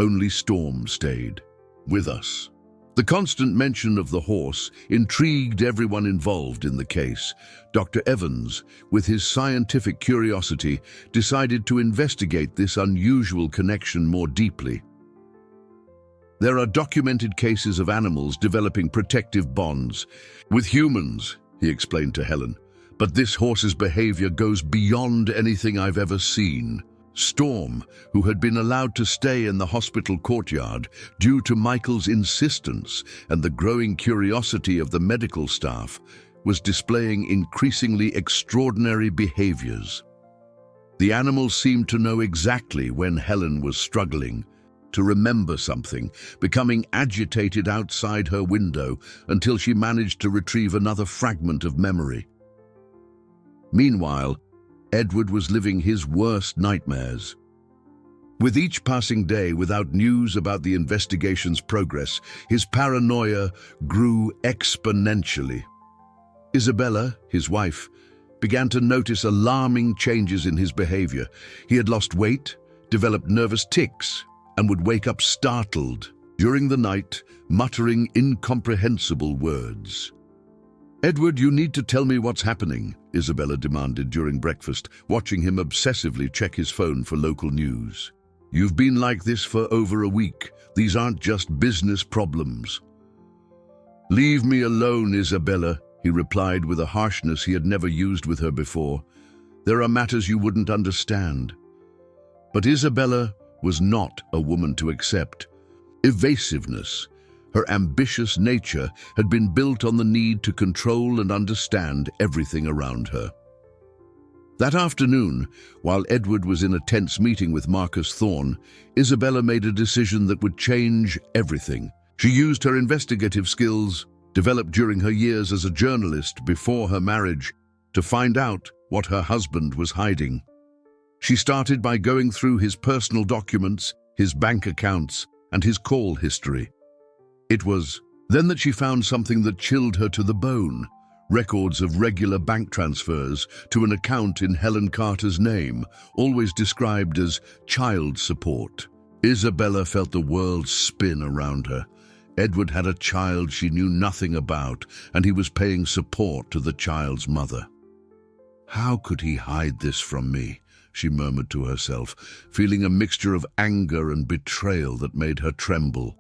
Only Storm stayed with us." The constant mention of the horse intrigued everyone involved in the case. Dr. Evans, with his scientific curiosity, decided to investigate this unusual connection more deeply. "There are documented cases of animals developing protective bonds with humans," he explained to Helen. "But this horse's behavior goes beyond anything I've ever seen." Storm, who had been allowed to stay in the hospital courtyard due to Michael's insistence and the growing curiosity of the medical staff, was displaying increasingly extraordinary behaviors. The animal seemed to know exactly when Helen was struggling to remember something, becoming agitated outside her window until she managed to retrieve another fragment of memory. Meanwhile, Edward was living his worst nightmares. With each passing day without news about the investigation's progress, his paranoia grew exponentially. Isabella, his wife, began to notice alarming changes in his behavior. He had lost weight, developed nervous tics, and would wake up startled during the night, muttering incomprehensible words. "Edward, you need to tell me what's happening," Isabella demanded during breakfast, watching him obsessively check his phone for local news. "You've been like this for over a week. These aren't just business problems." "Leave me alone, Isabella," he replied with a harshness he had never used with her before. "There are matters you wouldn't understand." But Isabella was not a woman to accept evasiveness. Her ambitious nature had been built on the need to control and understand everything around her. That afternoon, while Edward was in a tense meeting with Marcus Thorne, Isabella made a decision that would change everything. She used her investigative skills, developed during her years as a journalist before her marriage, to find out what her husband was hiding. She started by going through his personal documents, his bank accounts, and his call history. It was then that she found something that chilled her to the bone: records of regular bank transfers to an account in Helen Carter's name, always described as child support. Isabella felt the world spin around her. Edward had a child she knew nothing about, and he was paying support to the child's mother. "How could he hide this from me?" she murmured to herself, feeling a mixture of anger and betrayal that made her tremble.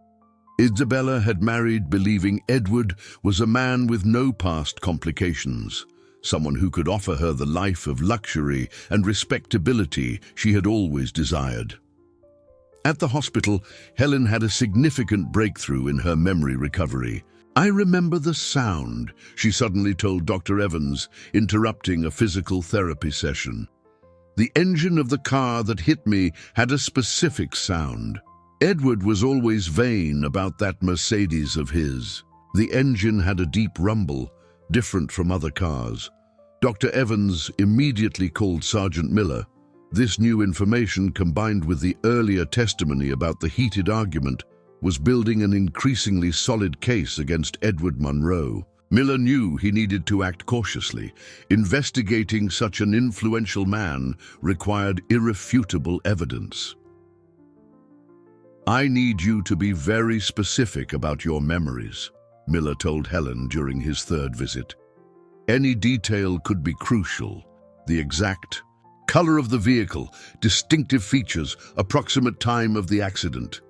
Isabella had married believing Edward was a man with no past complications, someone who could offer her the life of luxury and respectability she had always desired. At the hospital, Helen had a significant breakthrough in her memory recovery. "I remember the sound," she suddenly told Dr. Evans, interrupting a physical therapy session. "The engine of the car that hit me had a specific sound. Edward was always vain about that Mercedes of his. The engine had a deep rumble, different from other cars." Dr. Evans immediately called Sergeant Miller. This new information, combined with the earlier testimony about the heated argument, was building an increasingly solid case against Edward Monroe. Miller knew he needed to act cautiously. Investigating such an influential man required irrefutable evidence. "I need you to be very specific about your memories," Miller told Helen during his third visit. "Any detail could be crucial. The exact, Color of the vehicle, distinctive features, approximate time of the accident.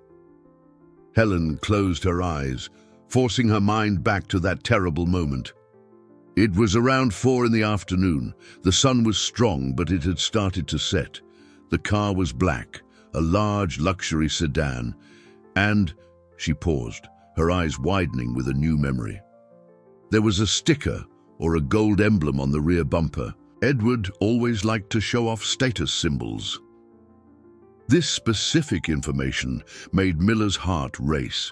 Helen closed her eyes, forcing her mind back to that terrible moment. It was around 4 in the afternoon. The sun was strong, but it had started to set. The car was black, a large luxury sedan, and she paused, her eyes widening with a new memory. There was a sticker or a gold emblem on the rear bumper. Edward always liked to show off status symbols. This specific information made Miller's heart race.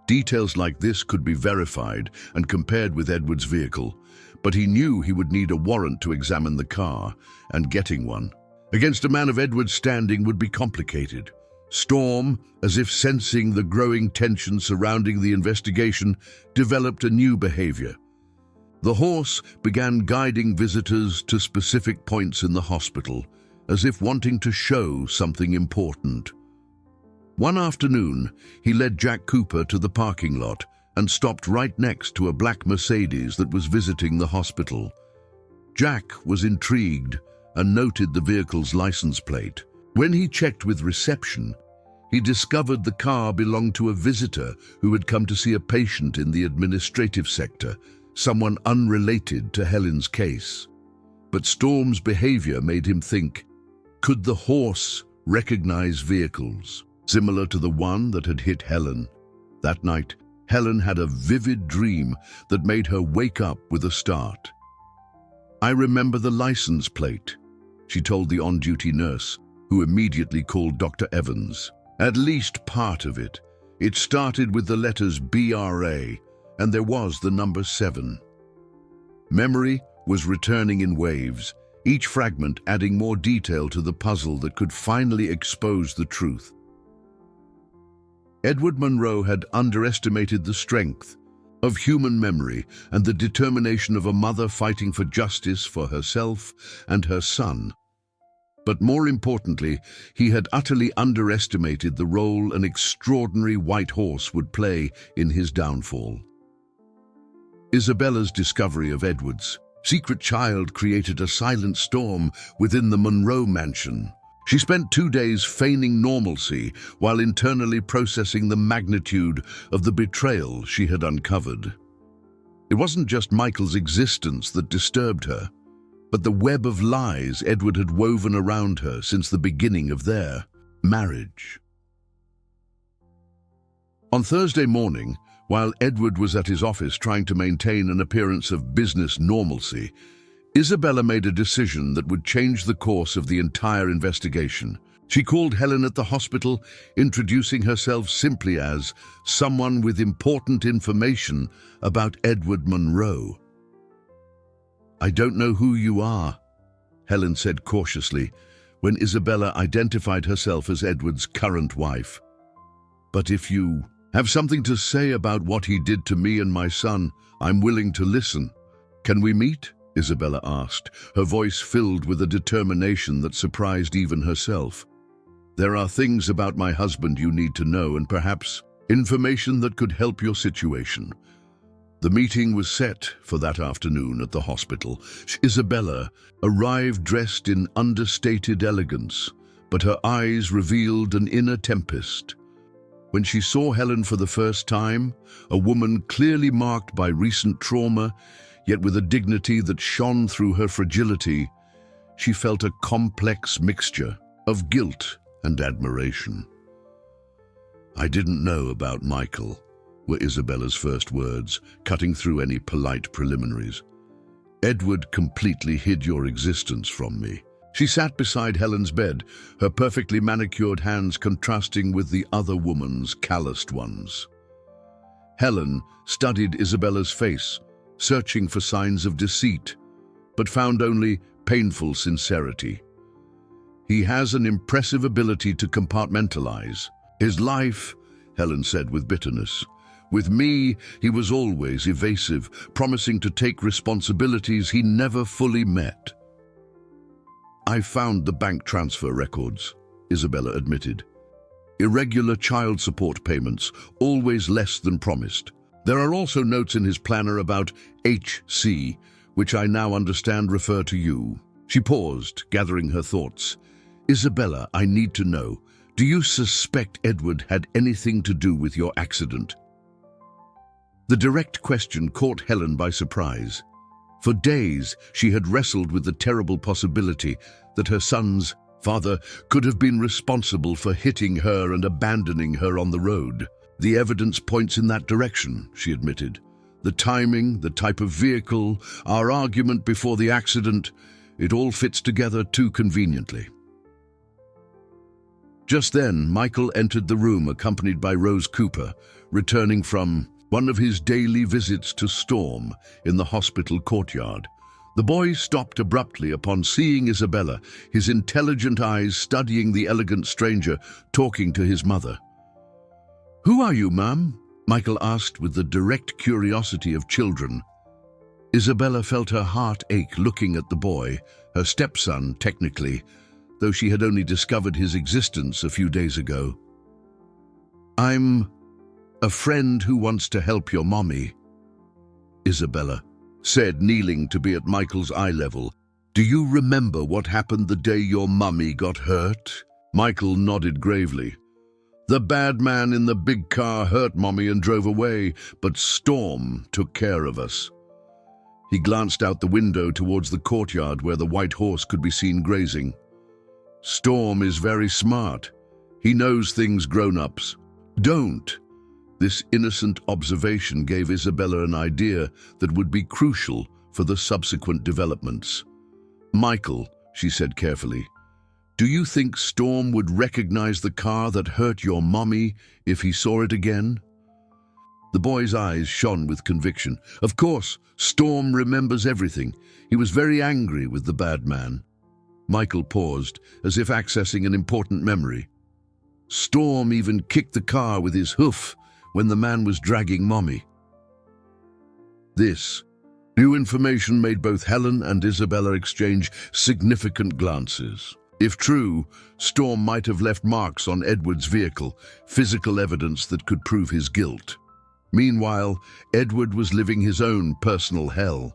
Details like this could be verified and compared with Edward's vehicle, but he knew he would need a warrant to examine the car, and getting one against a man of Edward's standing would be complicated. Storm, as if sensing the growing tension surrounding the investigation, developed a new behavior. The horse began guiding visitors to specific points in the hospital, as if wanting to show something important. One afternoon, he led Jack Cooper to the parking lot and stopped right next to a black Mercedes that was visiting the hospital. Jack was intrigued and noted the vehicle's license plate. When he checked with reception, he discovered the car belonged to a visitor who had come to see a patient in the administrative sector, someone unrelated to Helen's case. But Storm's behavior made him think, could the horse recognize vehicles similar to the one that had hit Helen? That night, Helen had a vivid dream that made her wake up with a start. "I remember the license plate," she told the on-duty nurse, who immediately called Dr. Evans. "At least part of it. It started with the letters BRA, and there was the number 7. Memory was returning in waves, each fragment adding more detail to the puzzle that could finally expose the truth. Edward Monroe had underestimated the strength of human memory and the determination of a mother fighting for justice for herself and her son. But more importantly, he had utterly underestimated the role an extraordinary white horse would play in his downfall. Isabella's discovery of Edward's secret child created a silent storm within the Monroe mansion. She spent 2 days feigning normalcy while internally processing the magnitude of the betrayal she had uncovered. It wasn't just Michael's existence that disturbed her, but the web of lies Edward had woven around her since the beginning of their marriage. On Thursday morning, while Edward was at his office trying to maintain an appearance of business normalcy, Isabella made a decision that would change the course of the entire investigation. She called Helen at the hospital, introducing herself simply as someone with important information about Edward Monroe. "I don't know who you are," Helen said cautiously, when Isabella identified herself as Edward's current wife. "But if you have something to say about what he did to me and my son, I'm willing to listen. Can we meet?" Isabella asked, her voice filled with a determination that surprised even herself. "There are things about my husband you need to know, and perhaps information that could help your situation." The meeting was set for that afternoon at the hospital. Isabella arrived dressed in understated elegance, but her eyes revealed an inner tempest. When she saw Helen for the first time, a woman clearly marked by recent trauma, yet with a dignity that shone through her fragility, she felt a complex mixture of guilt and admiration. "I didn't know about Michael," were Isabella's first words, cutting through any polite preliminaries. "Edward completely hid your existence from me." She sat beside Helen's bed, her perfectly manicured hands contrasting with the other woman's calloused ones. Helen studied Isabella's face, searching for signs of deceit, but found only painful sincerity. "He has an impressive ability to compartmentalize his life," Helen said with bitterness. "With me, he was always evasive, promising to take responsibilities he never fully met." "I found the bank transfer records," Isabella admitted. "Irregular child support payments, always less than promised. There are also notes in his planner about HC, which I now understand refer to you." She paused, gathering her thoughts. Isabella, I need to know, do you suspect Edward had anything to do with your accident? The direct question caught Helen by surprise. For days, she had wrestled with the terrible possibility that her son's father could have been responsible for hitting her and abandoning her on the road. The evidence points in that direction, she admitted. The timing, the type of vehicle, our argument before the accident, it all fits together too conveniently. Just then, Michael entered the room accompanied by Rose Cooper, returning from one of his daily visits to Storm in the hospital courtyard. The boy stopped abruptly upon seeing Isabella, his intelligent eyes studying the elegant stranger talking to his mother. "Who are you, ma'am?" Michael asked with the direct curiosity of children. Isabella felt her heart ache looking at the boy, her stepson technically, though she had only discovered his existence a few days ago. "I'm a friend who wants to help your mommy," Isabella said, kneeling to be at Michael's eye level. "Do you remember what happened the day your mummy got hurt?" Michael nodded gravely. "The bad man in the big car hurt Mommy and drove away, but Storm took care of us." He glanced out the window towards the courtyard where the white horse could be seen grazing. "Storm is very smart. He knows things grown-ups don't." This innocent observation gave Isabella an idea that would be crucial for the subsequent developments. "Michael," she said carefully, "do you think Storm would recognize the car that hurt your mommy if he saw it again?" The boy's eyes shone with conviction. "Of course, Storm remembers everything. He was very angry with the bad man." Michael paused, as if accessing an important memory. "Storm even kicked the car with his hoof when the man was dragging Mommy." This new information made both Helen and Isabella exchange significant glances. If true, Storm might have left marks on Edward's vehicle, physical evidence that could prove his guilt. Meanwhile, Edward was living his own personal hell.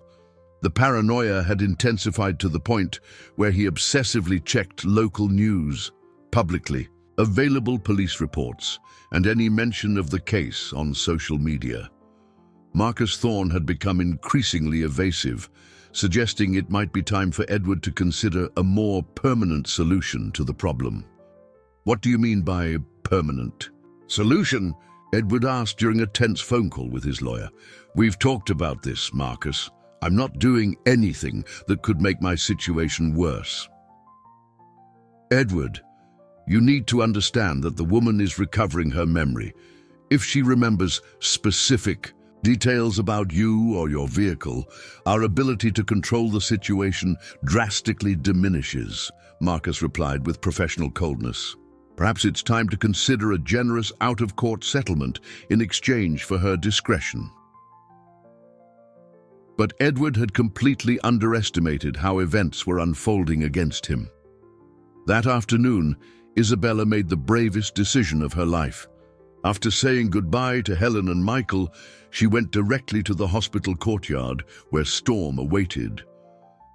The paranoia had intensified to the point where he obsessively checked local news, publicly, available police reports, and any mention of the case on social media. Marcus Thorne had become increasingly evasive, suggesting it might be time for Edward to consider a more permanent solution to the problem. "What do you mean by permanent solution?" Edward asked during a tense phone call with his lawyer. "We've talked about this, Marcus. I'm not doing anything that could make my situation worse." "Edward, you need to understand that the woman is recovering her memory. If she remembers specific details about you or your vehicle, our ability to control the situation drastically diminishes," Marcus replied with professional coldness. "Perhaps it's time to consider a generous out-of-court settlement in exchange for her discretion." But Edward had completely underestimated how events were unfolding against him. That afternoon, Isabella made the bravest decision of her life. After saying goodbye to Helen and Michael, she went directly to the hospital courtyard where Storm awaited.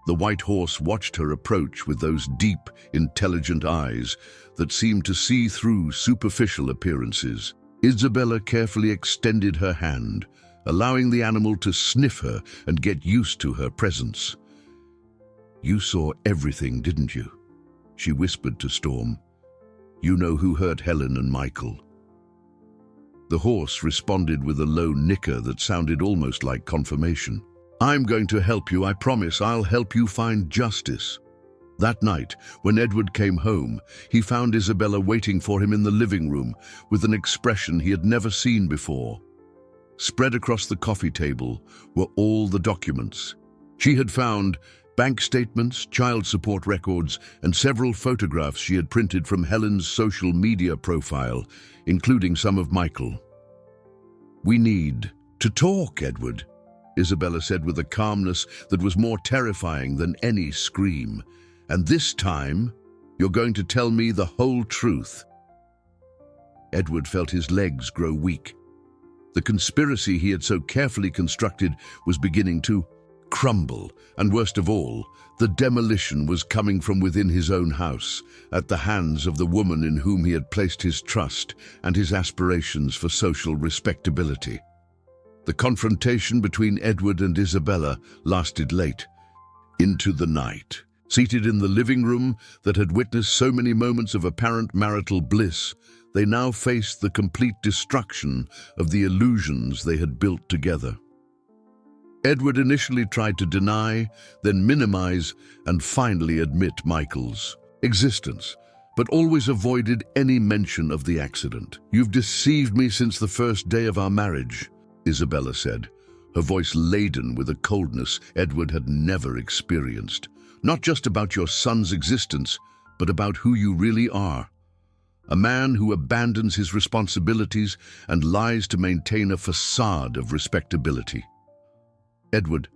The white horse watched her approach with those deep, intelligent eyes that seemed to see through superficial appearances. Isabella carefully extended her hand, allowing the animal to sniff her and get used to her presence. "You saw everything, didn't you?" she whispered to Storm. "You know who hurt Helen and Michael." The horse responded with a low nicker that sounded almost like confirmation. "I'm going to help you, I promise. I'll help you find justice." That night, when Edward came home, he found Isabella waiting for him in the living room with an expression he had never seen before. Spread across the coffee table were all the documents. She had found bank statements, child support records, and several photographs she had printed from Helen's social media profile, including some of Michael. "We need to talk, Edward," Isabella said with a calmness that was more terrifying than any scream. "And this time, you're going to tell me the whole truth." Edward felt his legs grow weak. The conspiracy he had so carefully constructed was beginning to crumble, and worst of all, the demolition was coming from within his own house, at the hands of the woman in whom he had placed his trust and his aspirations for social respectability. The confrontation between Edward and Isabella lasted late into the night. Seated in the living room that had witnessed so many moments of apparent marital bliss, they now faced the complete destruction of the illusions they had built together. Edward initially tried to deny, then minimize, and finally admit Michael's existence, but always avoided any mention of the accident. "You've deceived me since the first day of our marriage," Isabella said, her voice laden with a coldness Edward had never experienced. "Not just about your son's existence, but about who you really are. A man who abandons his responsibilities and lies to maintain a facade of respectability." Edward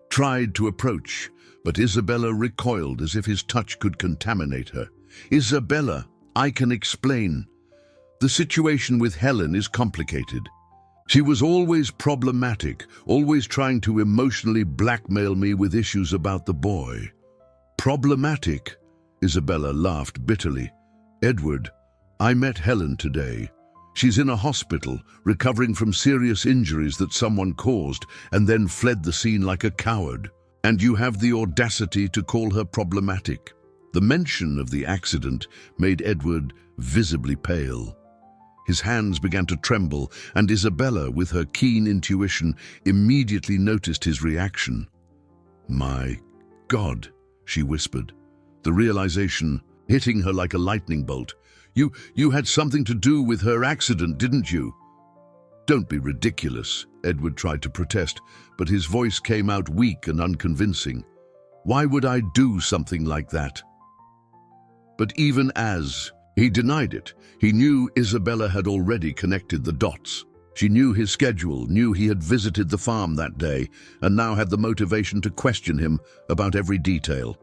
tried to approach, but Isabella recoiled as if his touch could contaminate her. "Isabella, I can explain. The situation with Helen is complicated. She was always problematic, always trying to emotionally blackmail me with issues about the boy." "Problematic?" Isabella laughed bitterly. "Edward, I met Helen today. She's in a hospital, recovering from serious injuries that someone caused and then fled the scene like a coward. And you have the audacity to call her problematic." The mention of the accident made Edward visibly pale. His hands began to tremble, and Isabella, with her keen intuition, immediately noticed his reaction. "My God," she whispered, the realization hitting her like a lightning bolt. You had something to do with her accident, didn't you?" "Don't be ridiculous," Edward tried to protest, but his voice came out weak and unconvincing. "Why would I do something like that?" But even as he denied it, he knew Isabella had already connected the dots. She knew his schedule, knew he had visited the farm that day, and now had the motivation to question him about every detail.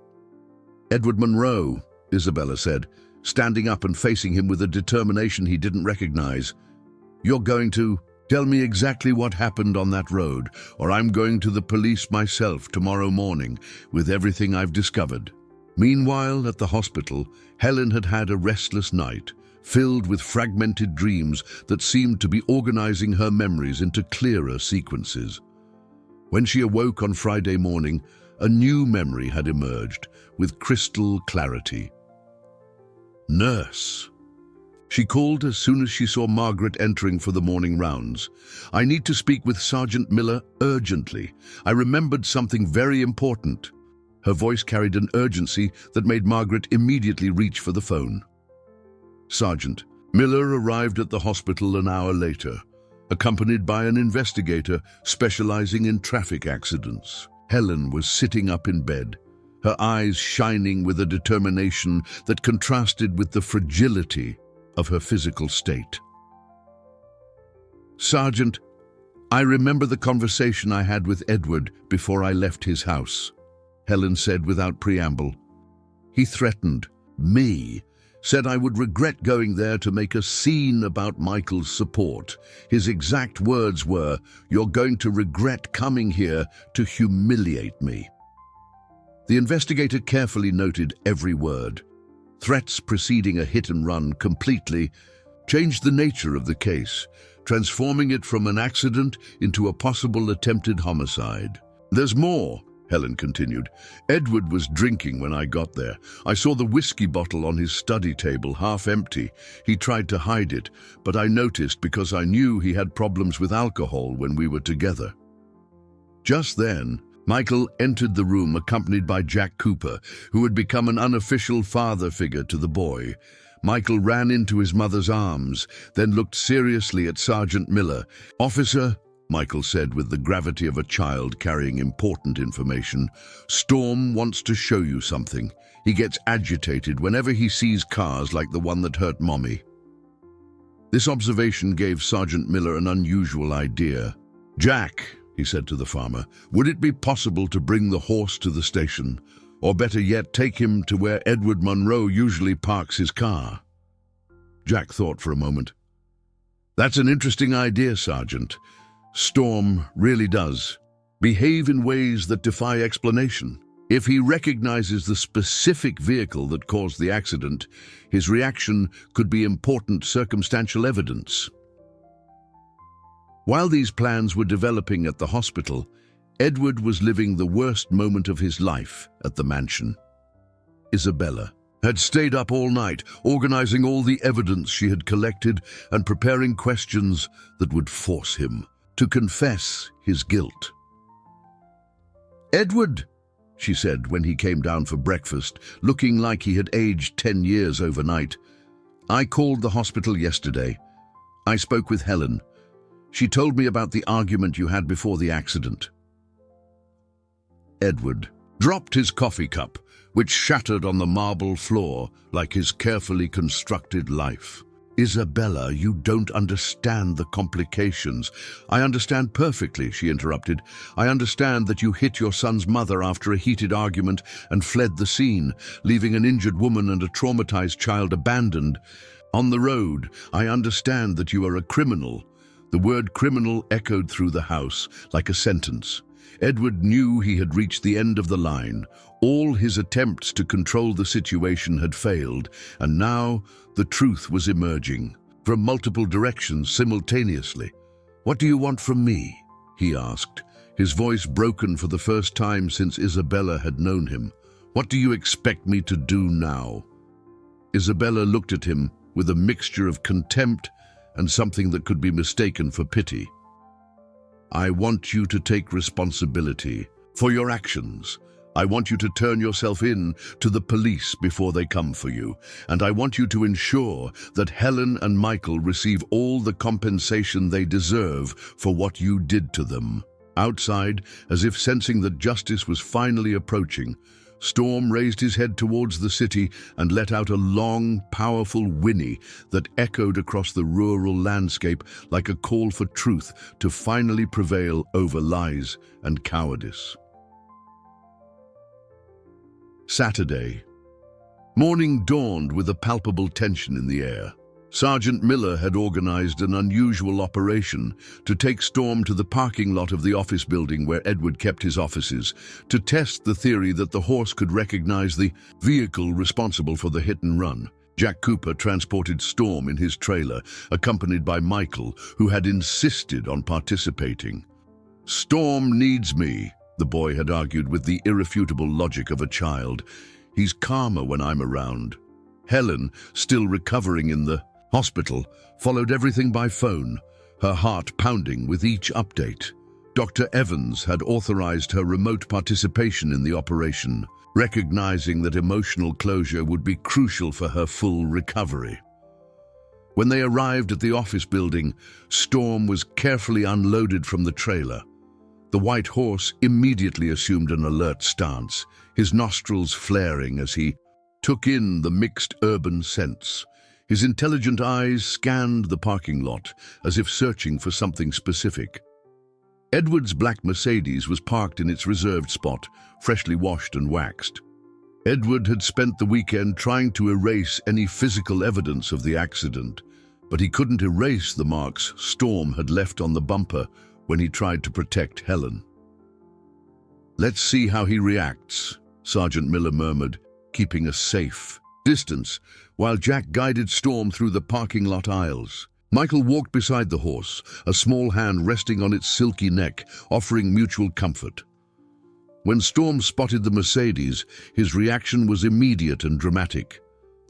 "Edward Monroe," Isabella said, standing up and facing him with a determination he didn't recognize. "You're going to tell me exactly what happened on that road, or I'm going to the police myself tomorrow morning with everything I've discovered." Meanwhile, at the hospital, Helen had had a restless night, filled with fragmented dreams that seemed to be organizing her memories into clearer sequences. When she awoke on Friday morning, a new memory had emerged with crystal clarity. "Nurse." She called as soon as she saw Margaret entering for the morning rounds. "I need to speak with Sergeant Miller urgently. I remembered something very important." Her voice carried an urgency that made Margaret immediately reach for the phone. Sergeant Miller arrived at the hospital an hour later, accompanied by an investigator specializing in traffic accidents. Helen was sitting up in bed, her eyes shining with a determination that contrasted with the fragility of her physical state. "Sergeant, I remember the conversation I had with Edward before I left his house," Helen said without preamble. "He threatened me, said I would regret going there to make a scene about Michael's support. His exact words were, 'You're going to regret coming here to humiliate me.'" The investigator carefully noted every word. Threats preceding a hit-and-run completely changed the nature of the case, transforming it from an accident into a possible attempted homicide. "There's more," Helen continued. "Edward was drinking when I got there. I saw the whiskey bottle on his study table, half empty. He tried to hide it, but I noticed because I knew he had problems with alcohol when we were together." Just then, Michael entered the room accompanied by Jack Cooper, who had become an unofficial father figure to the boy. Michael ran into his mother's arms, then looked seriously at Sergeant Miller. "Officer," Michael said with the gravity of a child carrying important information, "Storm wants to show you something. He gets agitated whenever he sees cars like the one that hurt Mommy." This observation gave Sergeant Miller an unusual idea. "Jack," he said to the farmer, "would it be possible to bring the horse to the station? Or better yet, take him to where Edward Monroe usually parks his car?" Jack thought for a moment. "That's an interesting idea, Sergeant. Storm really does behave in ways that defy explanation. If he recognizes the specific vehicle that caused the accident, his reaction could be important circumstantial evidence. While these plans were developing at the hospital, Edward was living the worst moment of his life at the mansion. Isabella had stayed up all night, organizing all the evidence she had collected and preparing questions that would force him to confess his guilt. "Edward," she said when he came down for breakfast, looking like he had aged 10 years overnight, "I called the hospital yesterday. I spoke with Helen. She told me about the argument you had before the accident." Edward dropped his coffee cup, which shattered on the marble floor like his carefully constructed life. "Isabella, you don't understand the complications." "I understand perfectly," she interrupted. "I understand that you hit your son's mother after a heated argument and fled the scene, leaving an injured woman and a traumatized child abandoned. On the road, I understand that you are a criminal." The word criminal echoed through the house like a sentence. Edward knew he had reached the end of the line. All his attempts to control the situation had failed, and now the truth was emerging from multiple directions simultaneously. "What do you want from me?" he asked, his voice broken for the first time since Isabella had known him. "What do you expect me to do now?" Isabella looked at him with a mixture of contempt and something that could be mistaken for pity. "I want you to take responsibility for your actions. I want you to turn yourself in to the police before they come for you, and I want you to ensure that Helen and Michael receive all the compensation they deserve for what you did to them." Outside, as if sensing that justice was finally approaching, Storm raised his head towards the city and let out a long, powerful whinny that echoed across the rural landscape like a call for truth to finally prevail over lies and cowardice. Saturday. Morning dawned with a palpable tension in the air. Sergeant Miller had organized an unusual operation to take Storm to the parking lot of the office building where Edward kept his offices, to test the theory that the horse could recognize the vehicle responsible for the hit and run. Jack Cooper transported Storm in his trailer, accompanied by Michael, who had insisted on participating. "Storm needs me," the boy had argued with the irrefutable logic of a child. "He's calmer when I'm around." Helen, still recovering in the hospital, followed everything by phone, her heart pounding with each update. Dr. Evans had authorized her remote participation in the operation, recognizing that emotional closure would be crucial for her full recovery. When they arrived at the office building, Storm was carefully unloaded from the trailer. The white horse immediately assumed an alert stance, his nostrils flaring as he took in the mixed urban scents. His intelligent eyes scanned the parking lot, as if searching for something specific. Edward's black Mercedes was parked in its reserved spot, freshly washed and waxed. Edward had spent the weekend trying to erase any physical evidence of the accident, but he couldn't erase the marks Storm had left on the bumper when he tried to protect Helen. "Let's see how he reacts," Sergeant Miller murmured, keeping a safe distance while Jack guided Storm through the parking lot aisles. Michael walked beside the horse, a small hand resting on its silky neck, offering mutual comfort. When Storm spotted the Mercedes, his reaction was immediate and dramatic.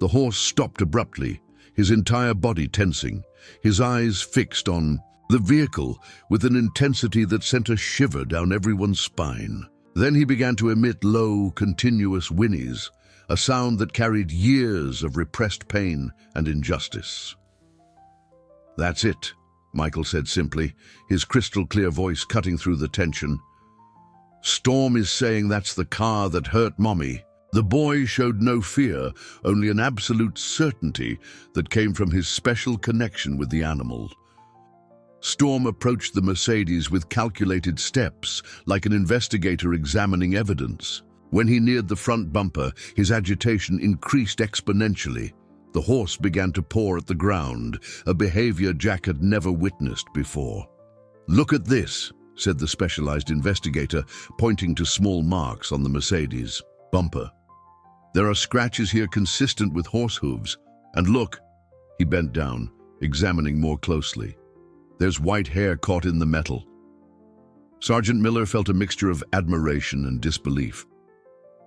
The horse stopped abruptly, his entire body tensing, his eyes fixed on the vehicle with an intensity that sent a shiver down everyone's spine. Then he began to emit low, continuous whinnies, a sound that carried years of repressed pain and injustice. "That's it," Michael said simply, his crystal-clear voice cutting through the tension. "Storm is saying that's the car that hurt Mommy." The boy showed no fear, only an absolute certainty that came from his special connection with the animal. Storm approached the Mercedes with calculated steps, like an investigator examining evidence. When he neared the front bumper, his agitation increased exponentially. The horse began to paw at the ground, a behavior Jack had never witnessed before. "Look at this," said the specialized investigator, pointing to small marks on the Mercedes bumper. "There are scratches here consistent with horse hooves. And look," he bent down, examining more closely. "There's white hair caught in the metal." Sergeant Miller felt a mixture of admiration and disbelief.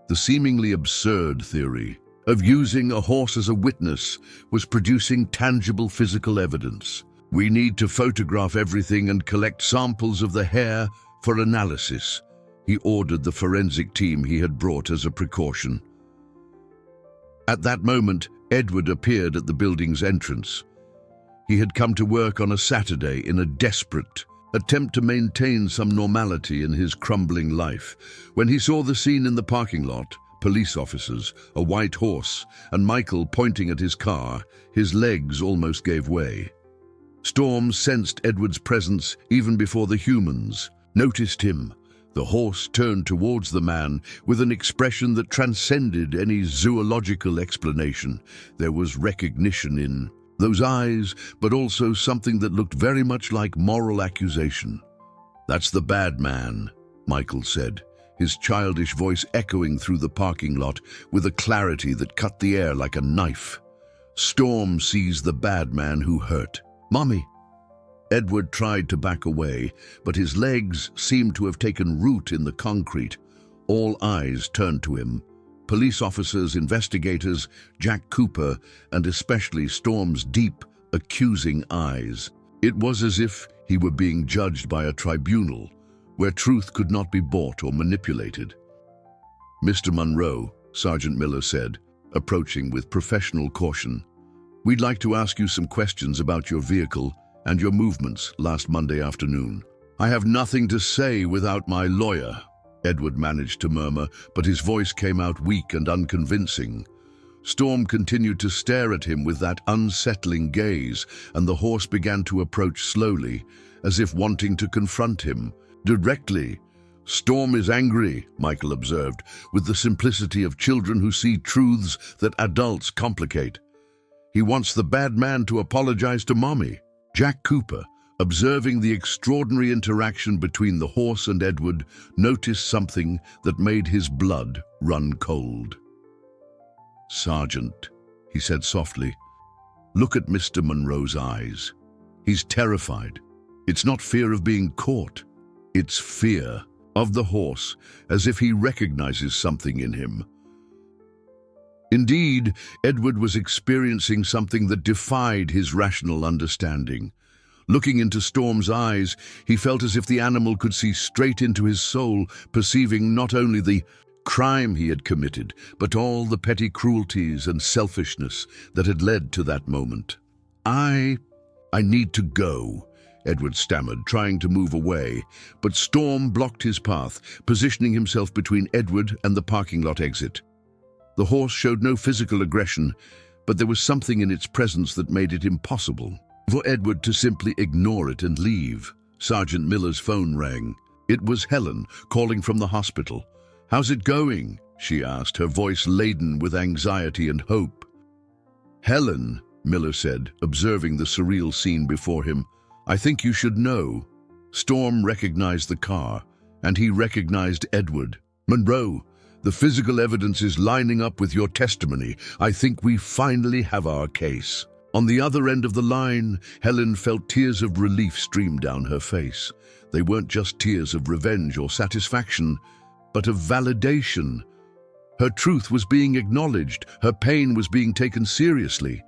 The seemingly absurd theory of using a horse as a witness was producing tangible physical evidence. "We need to photograph everything and collect samples of the hair for analysis," he ordered the forensic team he had brought as a precaution. At that moment, Edward appeared at the building's entrance. He had come to work on a Saturday in a desperate attempt to maintain some normality in his crumbling life. When he saw the scene in the parking lot, police officers, a white horse, and Michael pointing at his car, his legs almost gave way. Storm sensed Edward's presence even before the humans noticed him. The horse turned towards the man with an expression that transcended any zoological explanation. There was recognition in those eyes, but also something that looked very much like moral accusation. "That's the bad man," Michael said, his childish voice echoing through the parking lot with a clarity that cut the air like a knife. "Storm sees the bad man who hurt Mommy." Edward tried to back away, but his legs seemed to have taken root in the concrete. All eyes turned to him. Police officers, investigators, Jack Cooper, and especially Storm's deep, accusing eyes. It was as if he were being judged by a tribunal, where truth could not be bought or manipulated. "Mr. Monroe," Sergeant Miller said, approaching with professional caution, "we'd like to ask you some questions about your vehicle and your movements last Monday afternoon." "I have nothing to say without my lawyer," Edward managed to murmur, but his voice came out weak and unconvincing. Storm continued to stare at him with that unsettling gaze, and the horse began to approach slowly, as if wanting to confront him directly. "Storm is angry," Michael observed, with the simplicity of children who see truths that adults complicate. "He wants the bad man to apologize to Mommy." Jack Cooper, observing the extraordinary interaction between the horse and Edward, noticed something that made his blood run cold. "Sergeant," he said softly, "look at Mr. Monroe's eyes. He's terrified. It's not fear of being caught. It's fear of the horse, as if he recognizes something in him." Indeed, Edward was experiencing something that defied his rational understanding. Looking into Storm's eyes, he felt as if the animal could see straight into his soul, perceiving not only the crime he had committed, but all the petty cruelties and selfishness that had led to that moment. I need to go," Edward stammered, trying to move away, but Storm blocked his path, positioning himself between Edward and the parking lot exit. The horse showed no physical aggression, but there was something in its presence that made it impossible for Edward to simply ignore it and leave. Sergeant Miller's phone rang. It was Helen, calling from the hospital. "How's it going?" she asked, her voice laden with anxiety and hope. "Helen," Miller said, observing the surreal scene before him, "I think you should know." Storm recognized the car, and he recognized Edward. "Monroe, the physical evidence is lining up with your testimony. I think we finally have our case." On the other end of the line, Helen felt tears of relief stream down her face. They weren't just tears of revenge or satisfaction, but of validation. Her truth was being acknowledged, her pain was being taken seriously,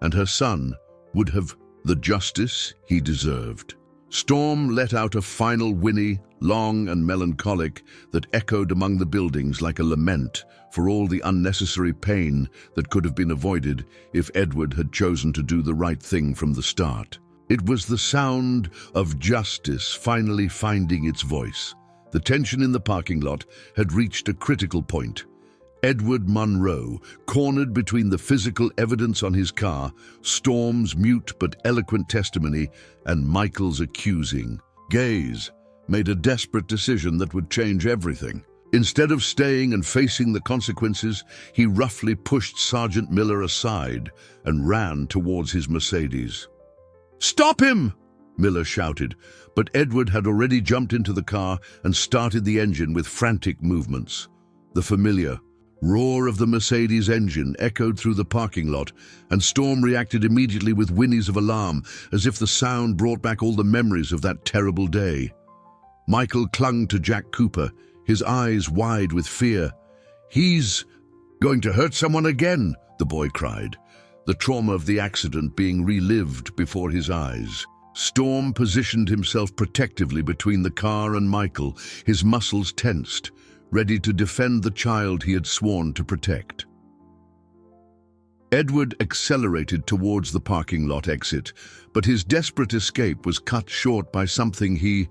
and her son would have the justice he deserved. Storm let out a final whinny, long and melancholic, that echoed among the buildings like a lament for all the unnecessary pain that could have been avoided if Edward had chosen to do the right thing from the start. It was the sound of justice finally finding its voice. The tension in the parking lot had reached a critical point. Edward Monroe, cornered between the physical evidence on his car, Storm's mute but eloquent testimony, and Michael's accusing gaze, made a desperate decision that would change everything. Instead of staying and facing the consequences, he roughly pushed Sergeant Miller aside and ran towards his Mercedes. "Stop him!" Miller shouted, but Edward had already jumped into the car and started the engine with frantic movements. The familiar roar of the Mercedes engine echoed through the parking lot, and Storm reacted immediately with whinnies of alarm, as if the sound brought back all the memories of that terrible day. Michael clung to Jack Cooper, his eyes wide with fear. "He's going to hurt someone again," the boy cried, the trauma of the accident being relived before his eyes. Storm positioned himself protectively between the car and Michael, his muscles tensed, ready to defend the child he had sworn to protect. Edward accelerated towards the parking lot exit, but his desperate escape was cut short by something he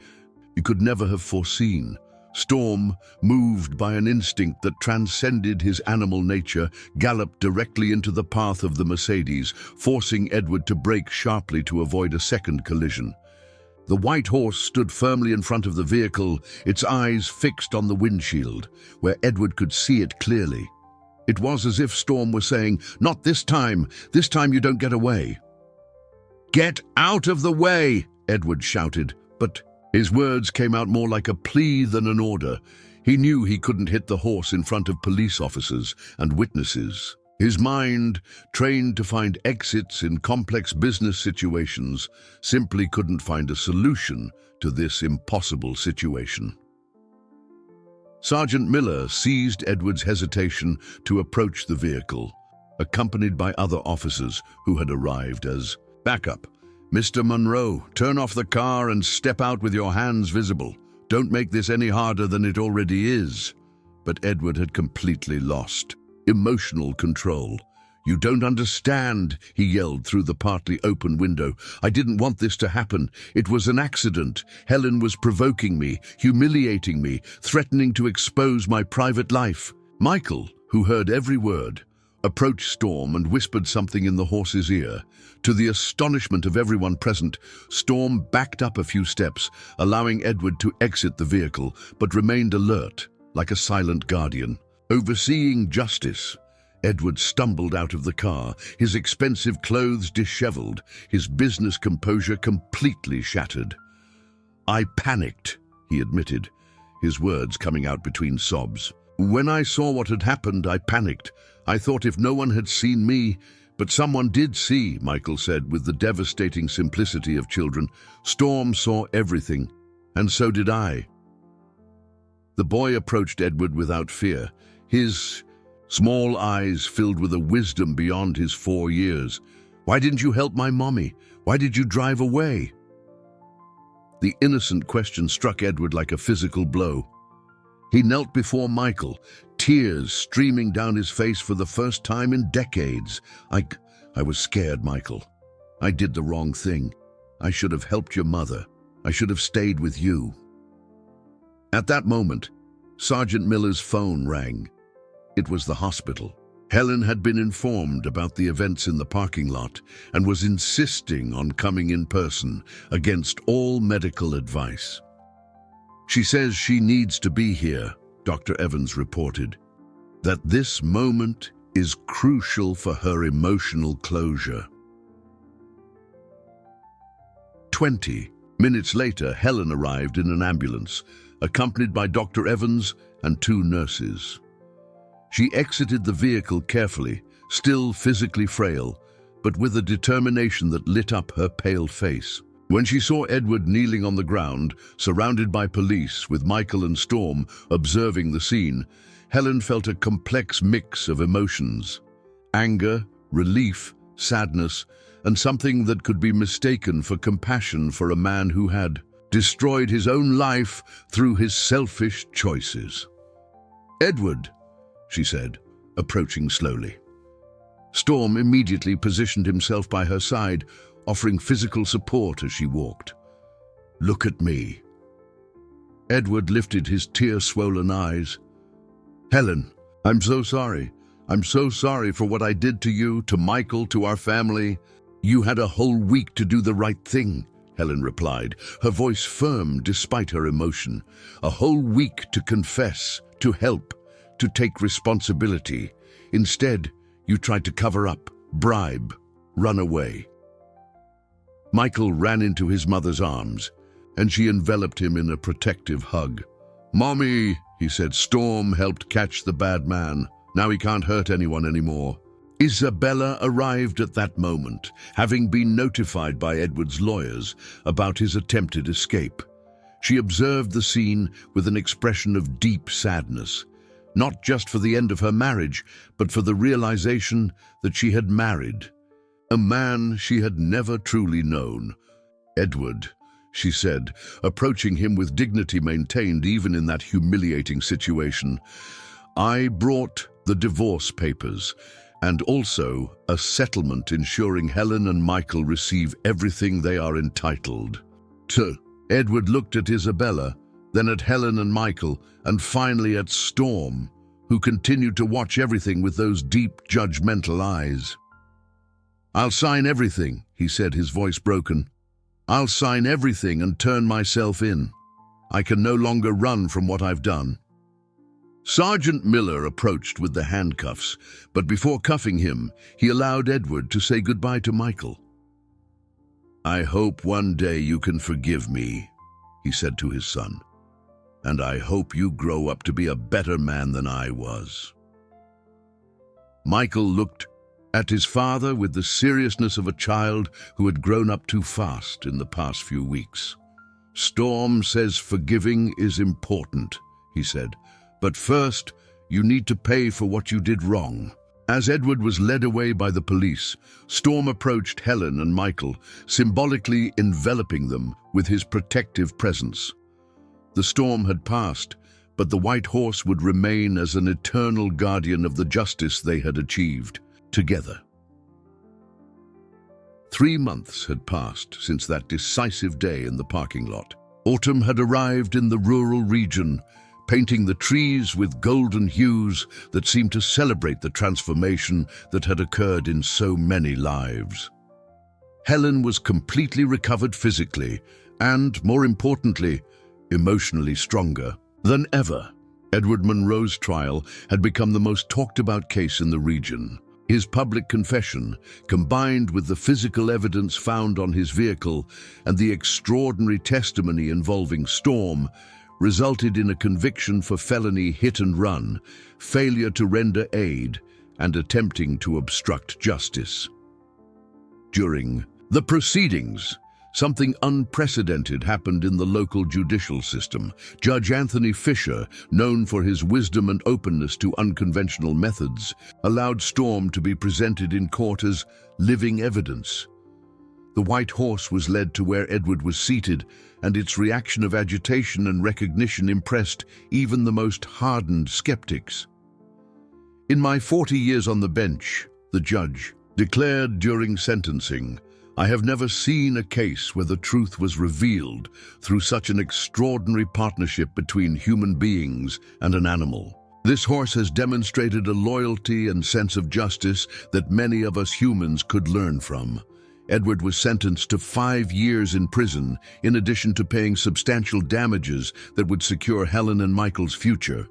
could never have foreseen. Storm, moved by an instinct that transcended his animal nature, galloped directly into the path of the Mercedes, forcing Edward to brake sharply to avoid a second collision. The white horse stood firmly in front of the vehicle, its eyes fixed on the windshield, where Edward could see it clearly. It was as if Storm was saying, "Not this time. This time you don't get away." "Get out of the way!" Edward shouted, but his words came out more like a plea than an order. He knew he couldn't hit the horse in front of police officers and witnesses. His mind, trained to find exits in complex business situations, simply couldn't find a solution to this impossible situation. Sergeant Miller seized Edward's hesitation to approach the vehicle, accompanied by other officers who had arrived as backup. "Mr. Monroe, turn off the car and step out with your hands visible. Don't make this any harder than it already is." But Edward had completely lost emotional control. "You don't understand," he yelled through the partly open window. "I didn't want this to happen. It was an accident. Helen was provoking me, humiliating me, threatening to expose my private life." Michael, who heard every word, approached Storm and whispered something in the horse's ear. To the astonishment of everyone present, Storm backed up a few steps, allowing Edward to exit the vehicle, but remained alert, like a silent guardian. Overseeing justice, Edward stumbled out of the car, his expensive clothes disheveled, his business composure completely shattered. "I panicked," he admitted, his words coming out between sobs. "When I saw what had happened, I panicked. I thought if no one had seen me, but someone did see," Michael said with the devastating simplicity of children. "Storm saw everything, and so did I." The boy approached Edward without fear, his small eyes filled with a wisdom beyond his 4 years. "Why didn't you help my mommy? Why did you drive away?" The innocent question struck Edward like a physical blow. He knelt before Michael, tears streaming down his face for the first time in decades. I was scared, Michael. I did the wrong thing. I should have helped your mother. I should have stayed with you." At that moment, Sergeant Miller's phone rang. It was the hospital. Helen had been informed about the events in the parking lot and was insisting on coming in person against all medical advice. "She says she needs to be here," Dr. Evans reported. "That this moment is crucial for her emotional closure." 20 minutes later, Helen arrived in an ambulance, accompanied by Dr. Evans and 2 nurses. She exited the vehicle carefully, still physically frail, but with a determination that lit up her pale face. When she saw Edward kneeling on the ground, surrounded by police, with Michael and Storm observing the scene, Helen felt a complex mix of emotions: anger, relief, sadness, and something that could be mistaken for compassion for a man who had destroyed his own life through his selfish choices. "Edward," she said, approaching slowly. Storm immediately positioned himself by her side, offering physical support as she walked. "Look at me." Edward lifted his tear-swollen eyes. "Helen, I'm so sorry. I'm so sorry for what I did to you, to Michael, to our family." "You had a whole week to do the right thing," Helen replied, her voice firm despite her emotion. "A whole week to confess, to help, to take responsibility. Instead, you tried to cover up, bribe, run away." Michael ran into his mother's arms, and she enveloped him in a protective hug. "Mommy," he said, "Storm helped catch the bad man. Now he can't hurt anyone anymore." Isabella arrived at that moment, having been notified by Edward's lawyers about his attempted escape. She observed the scene with an expression of deep sadness, not just for the end of her marriage, but for the realization that she had married a man she had never truly known. "Edward," she said, approaching him with dignity maintained even in that humiliating situation, "I brought the divorce papers, and also a settlement ensuring Helen and Michael receive everything they are entitled to." Edward looked at Isabella, then at Helen and Michael, and finally at Storm, who continued to watch everything with those deep, judgmental eyes. "I'll sign everything," he said, his voice broken. "I'll sign everything and turn myself in. I can no longer run from what I've done." Sergeant Miller approached with the handcuffs, but before cuffing him, he allowed Edward to say goodbye to Michael. "I hope one day you can forgive me," he said to his son, "and I hope you grow up to be a better man than I was." Michael looked at his father with the seriousness of a child who had grown up too fast in the past few weeks. "Storm says forgiving is important," he said, "but first you need to pay for what you did wrong." As Edward was led away by the police, Storm approached Helen and Michael, symbolically enveloping them with his protective presence. The storm had passed, but the white horse would remain as an eternal guardian of the justice they had achieved together. 3 months had passed since that decisive day in the parking lot. Autumn had arrived in the rural region, painting the trees with golden hues that seemed to celebrate the transformation that had occurred in so many lives. Helen was completely recovered physically and, more importantly, emotionally stronger than ever. Edward Monroe's trial had become the most talked-about case in the region. His public confession, combined with the physical evidence found on his vehicle and the extraordinary testimony involving Storm, resulted in a conviction for felony hit and run, failure to render aid, and attempting to obstruct justice. During the proceedings, something unprecedented happened in the local judicial system. Judge Anthony Fisher, known for his wisdom and openness to unconventional methods, allowed Storm to be presented in court as living evidence. The white horse was led to where Edward was seated, and its reaction of agitation and recognition impressed even the most hardened skeptics. "In my 40 years on the bench," the judge declared during sentencing, "I have never seen a case where the truth was revealed through such an extraordinary partnership between human beings and an animal. This horse has demonstrated a loyalty and sense of justice that many of us humans could learn from." Edward was sentenced to 5 years in prison, in addition to paying substantial damages that would secure Helen and Michael's future.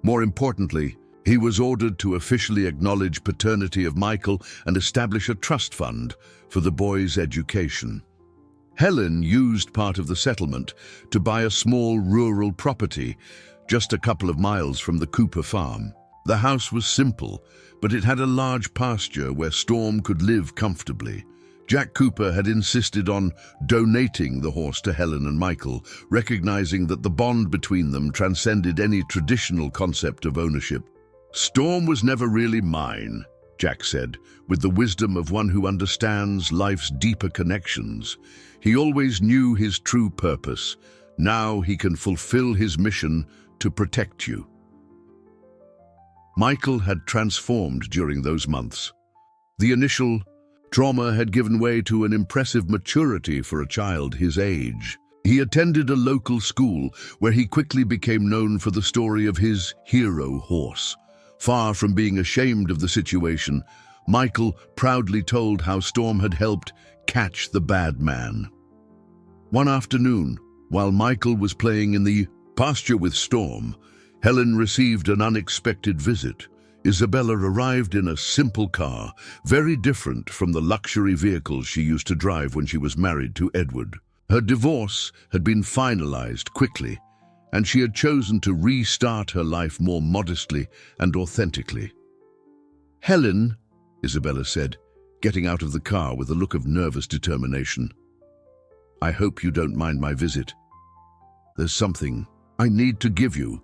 More importantly, he was ordered to officially acknowledge paternity of Michael and establish a trust fund for the boy's education. Helen used part of the settlement to buy a small rural property just a couple of miles from the Cooper farm. The house was simple, but it had a large pasture where Storm could live comfortably. Jack Cooper had insisted on donating the horse to Helen and Michael, recognizing that the bond between them transcended any traditional concept of ownership. "Storm was never really mine," Jack said, with the wisdom of one who understands life's deeper connections. "He always knew his true purpose. Now he can fulfill his mission to protect you." Michael had transformed during those months. The initial trauma had given way to an impressive maturity for a child his age. He attended a local school where he quickly became known for the story of his hero horse. Far from being ashamed of the situation, Michael proudly told how Storm had helped catch the bad man. One afternoon, while Michael was playing in the pasture with Storm, Helen received an unexpected visit. Isabella arrived in a simple car, very different from the luxury vehicles she used to drive when she was married to Edward. Her divorce had been finalized quickly, and she had chosen to restart her life more modestly and authentically. "Helen," Isabella said, getting out of the car with a look of nervous determination. "I hope you don't mind my visit. There's something I need to give you."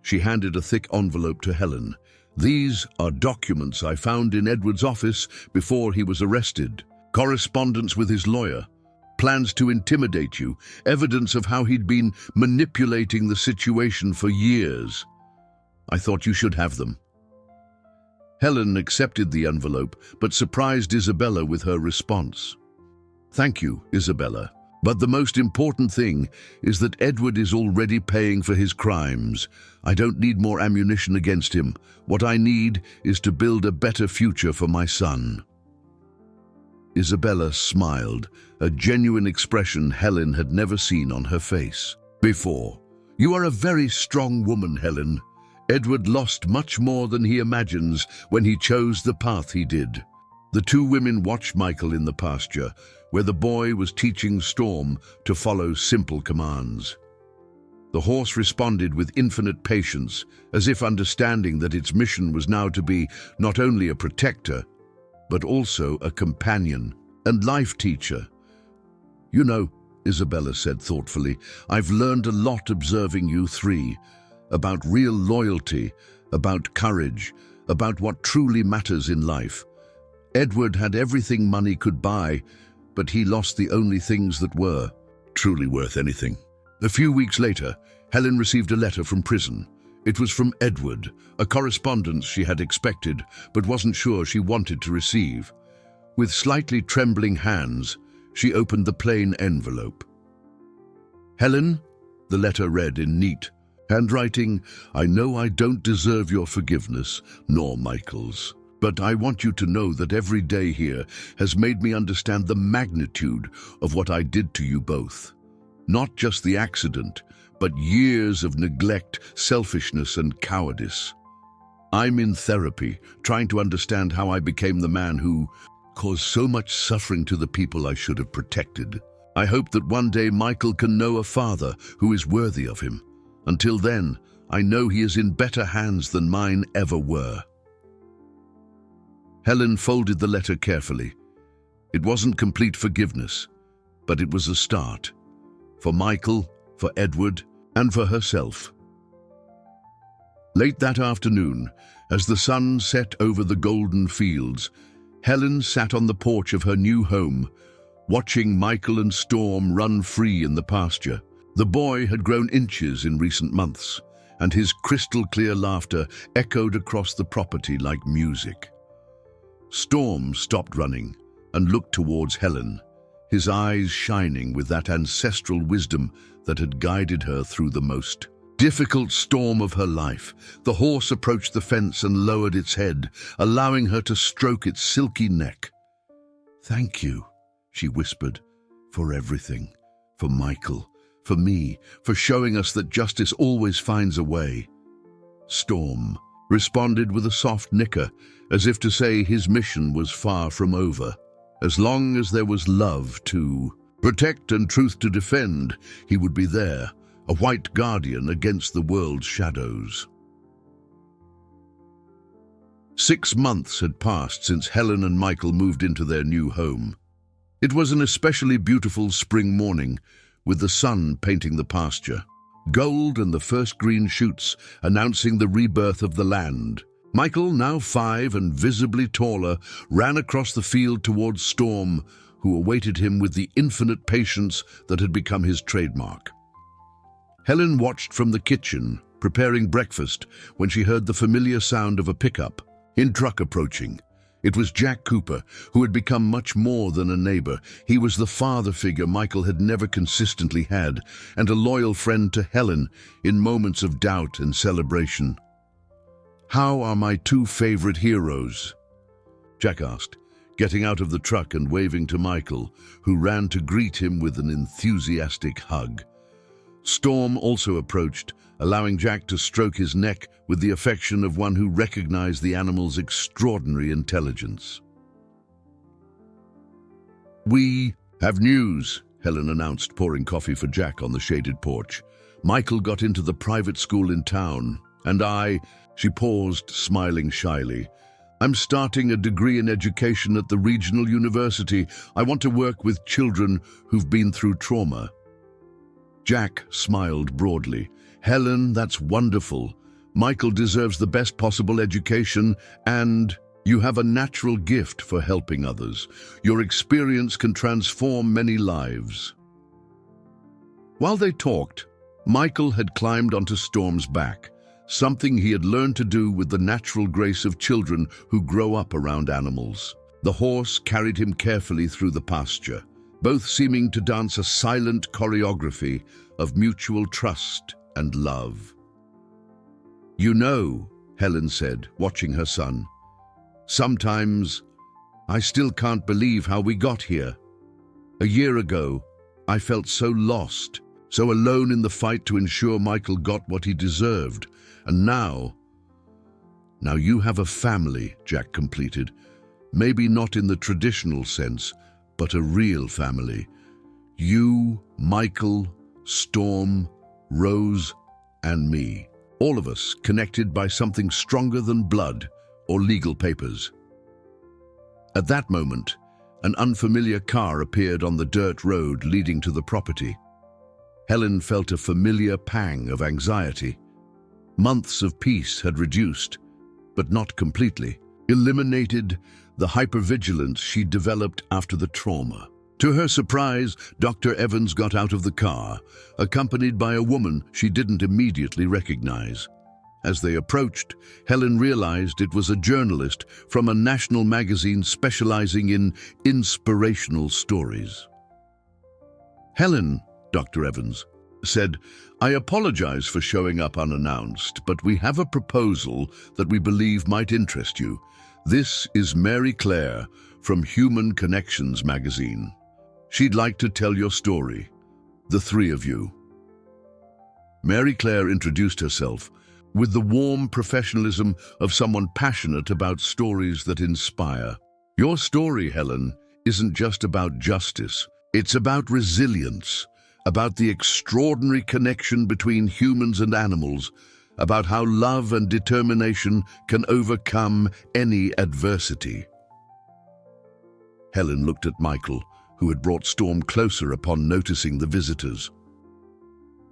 She handed a thick envelope to Helen. "These are documents I found in Edward's office before he was arrested. Correspondence with his lawyer, plans to intimidate you, evidence of how he'd been manipulating the situation for years. I thought you should have them." Helen accepted the envelope, but surprised Isabella with her response. "Thank you, Isabella. But the most important thing is that Edward is already paying for his crimes. I don't need more ammunition against him. What I need is to build a better future for my son." Isabella smiled, a genuine expression Helen had never seen on her face before. "You are a very strong woman, Helen. Edward lost much more than he imagines when he chose the path he did." The two women watched Michael in the pasture, where the boy was teaching Storm to follow simple commands. The horse responded with infinite patience, as if understanding that its mission was now to be not only a protector, but also a companion and life teacher. "You know," Isabella said thoughtfully, "I've learned a lot observing you three, about real loyalty, about courage, about what truly matters in life. Edward had everything money could buy, but he lost the only things that were truly worth anything." A few weeks later, Helen received a letter from prison. It was from Edward, a correspondence she had expected, but wasn't sure she wanted to receive. With slightly trembling hands, she opened the plain envelope. "Helen," the letter read in neat handwriting, "I know I don't deserve your forgiveness, nor Michael's. But I want you to know that every day here has made me understand the magnitude of what I did to you both. Not just the accident, but years of neglect, selfishness, and cowardice. I'm in therapy, trying to understand how I became the man who caused so much suffering to the people I should have protected. I hope that one day Michael can know a father who is worthy of him. Until then, I know he is in better hands than mine ever were." Helen folded the letter carefully. It wasn't complete forgiveness, but it was a start. For Michael, for Edward, and for herself. Late that afternoon, as the sun set over the golden fields, Helen sat on the porch of her new home, watching Michael and Storm run free in the pasture. The boy had grown inches in recent months, and his crystal-clear laughter echoed across the property like music. Storm stopped running and looked towards Helen, his eyes shining with that ancestral wisdom that had guided her through the most difficult storm of her life. The horse approached the fence and lowered its head, allowing her to stroke its silky neck. "Thank you," she whispered, "for everything, for Michael, for me, for showing us that justice always finds a way." Storm responded with a soft nicker, as if to say his mission was far from over. As long as there was love to protect and truth to defend, he would be there, a white guardian against the world's shadows. 6 months had passed since Helen and Michael moved into their new home. It was an especially beautiful spring morning, with the sun painting the pasture, gold and the first green shoots announcing the rebirth of the land. Michael, now 5 and visibly taller, ran across the field towards Storm, who awaited him with the infinite patience that had become his trademark. Helen watched from the kitchen, preparing breakfast, when she heard the familiar sound of a pickup in truck approaching. It was Jack Cooper, who had become much more than a neighbor. He was the father figure Michael had never consistently had, and a loyal friend to Helen in moments of doubt and celebration. "How are my 2 favorite heroes?" Jack asked, getting out of the truck and waving to Michael, who ran to greet him with an enthusiastic hug. Storm also approached, allowing Jack to stroke his neck with the affection of one who recognized the animal's extraordinary intelligence. "We have news," Helen announced, pouring coffee for Jack on the shaded porch. "Michael got into the private school in town, and she paused, smiling shyly. "I'm starting a degree in education at the regional university. I want to work with children who've been through trauma." Jack smiled broadly. "Helen, that's wonderful. Michael deserves the best possible education, and you have a natural gift for helping others. Your experience can transform many lives." While they talked, Michael had climbed onto Storm's back, something he had learned to do with the natural grace of children who grow up around animals. The horse carried him carefully through the pasture, both seeming to dance a silent choreography of mutual trust and love. "You know," Helen said, watching her son, "sometimes I still can't believe how we got here. A year ago, I felt so lost, so alone in the fight to ensure Michael got what he deserved. And now you have a family," Jack completed. "Maybe not in the traditional sense, but a real family. You, Michael, Storm, Rose, and me. All of us connected by something stronger than blood or legal papers." At that moment, an unfamiliar car appeared on the dirt road leading to the property. Helen felt a familiar pang of anxiety. Months of peace had reduced, but not completely, eliminated the hypervigilance she developed after the trauma. To her surprise, Dr. Evans got out of the car, accompanied by a woman she didn't immediately recognize. As they approached, Helen realized it was a journalist from a national magazine specializing in inspirational stories. "Helen," Dr. Evans said, "I apologize for showing up unannounced, but we have a proposal that we believe might interest you. This is Mary Claire from Human Connections magazine. She'd like to tell your story, the three of you." Mary Claire introduced herself with the warm professionalism of someone passionate about stories that inspire. "Your story, Helen, isn't just about justice. It's about resilience, about the extraordinary connection between humans and animals, about how love and determination can overcome any adversity." Helen looked at Michael, who had brought Storm closer upon noticing the visitors.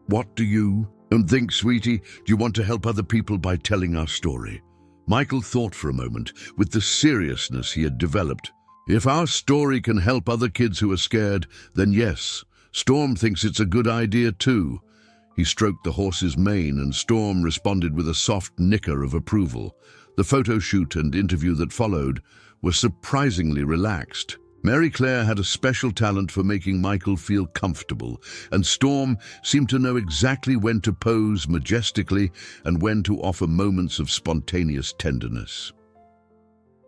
"What do you think, sweetie? Do you want to help other people by telling our story?" Michael thought for a moment, with the seriousness he had developed. "If our story can help other kids who are scared, then yes. Storm thinks it's a good idea too." He stroked the horse's mane, and Storm responded with a soft nicker of approval. The photo shoot and interview that followed were surprisingly relaxed. Mary Claire had a special talent for making Michael feel comfortable, and Storm seemed to know exactly when to pose majestically and when to offer moments of spontaneous tenderness.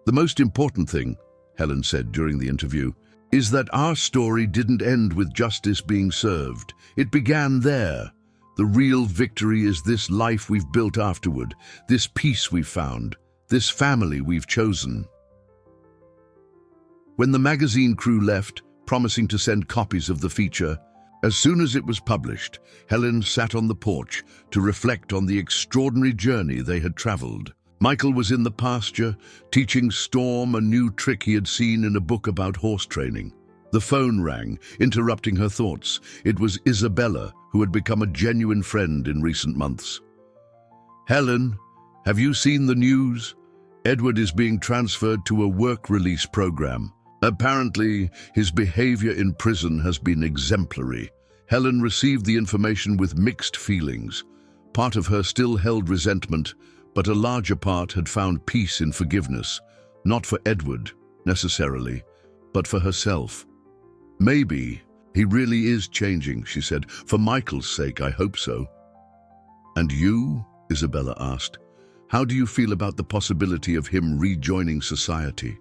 "The most important thing," Helen said during the interview, "is that our story didn't end with justice being served. It began there. The real victory is this life we've built afterward, this peace we've found, this family we've chosen." When the magazine crew left, promising to send copies of the feature, as soon as it was published, Helen sat on the porch to reflect on the extraordinary journey they had traveled. Michael was in the pasture, teaching Storm a new trick he had seen in a book about horse training. The phone rang, interrupting her thoughts. It was Isabella, who had become a genuine friend in recent months. "Helen, have you seen the news? Edward is being transferred to a work release program. Apparently, his behavior in prison has been exemplary." Helen received the information with mixed feelings. Part of her still held resentment, but a larger part had found peace in forgiveness, not for Edward, necessarily, but for herself. "Maybe he really is changing," she said. "For Michael's sake, I hope so." "And you?" Isabella asked. "How do you feel about the possibility of him rejoining society?"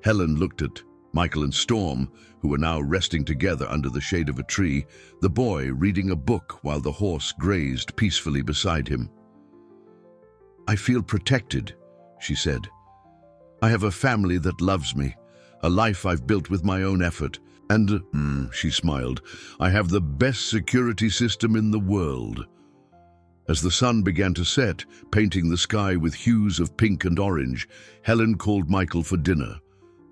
Helen looked at Michael and Storm, who were now resting together under the shade of a tree, the boy reading a book while the horse grazed peacefully beside him. "I feel protected," she said. "I have a family that loves me, a life I've built with my own effort, and, she smiled, I have the best security system in the world." As the sun began to set, painting the sky with hues of pink and orange, Helen called Michael for dinner.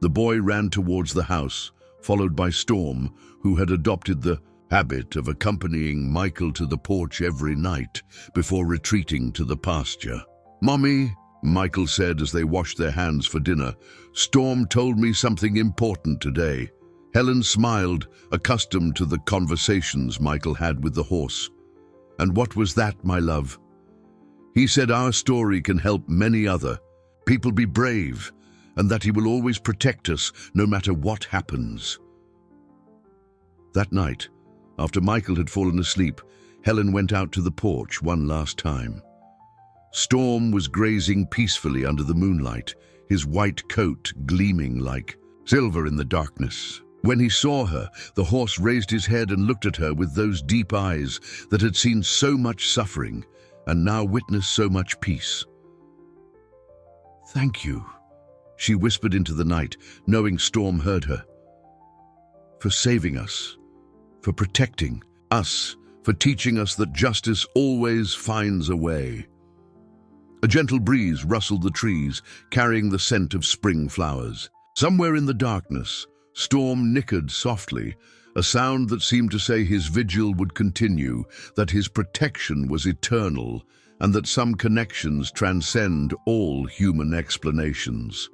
The boy ran towards the house, followed by Storm, who had adopted the habit of accompanying Michael to the porch every night before retreating to the pasture. "Mommy," Michael said as they washed their hands for dinner, "Storm told me something important today." Helen smiled, accustomed to the conversations Michael had with the horse. "And what was that, my love?" "He said our story can help many other people be brave, and that he will always protect us no matter what happens." That night, after Michael had fallen asleep, Helen went out to the porch one last time. Storm was grazing peacefully under the moonlight, his white coat gleaming like silver in the darkness. When he saw her, the horse raised his head and looked at her with those deep eyes that had seen so much suffering and now witnessed so much peace. "Thank you," she whispered into the night, knowing Storm heard her. "For saving us, for protecting us, for teaching us that justice always finds a way." A gentle breeze rustled the trees, carrying the scent of spring flowers. Somewhere in the darkness, Storm nickered softly, a sound that seemed to say his vigil would continue, that his protection was eternal, and that some connections transcend all human explanations.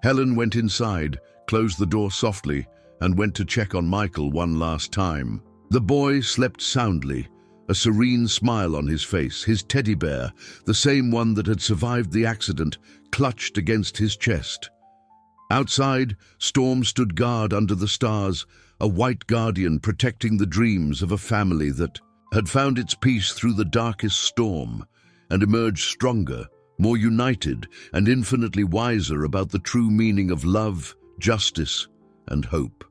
Helen went inside, closed the door softly, and went to check on Michael one last time. The boy slept soundly, a serene smile on his face, his teddy bear, the same one that had survived the accident, clutched against his chest. Outside, Storm stood guard under the stars, a white guardian protecting the dreams of a family that had found its peace through the darkest storm and emerged stronger, more united, and infinitely wiser about the true meaning of love, justice, and hope.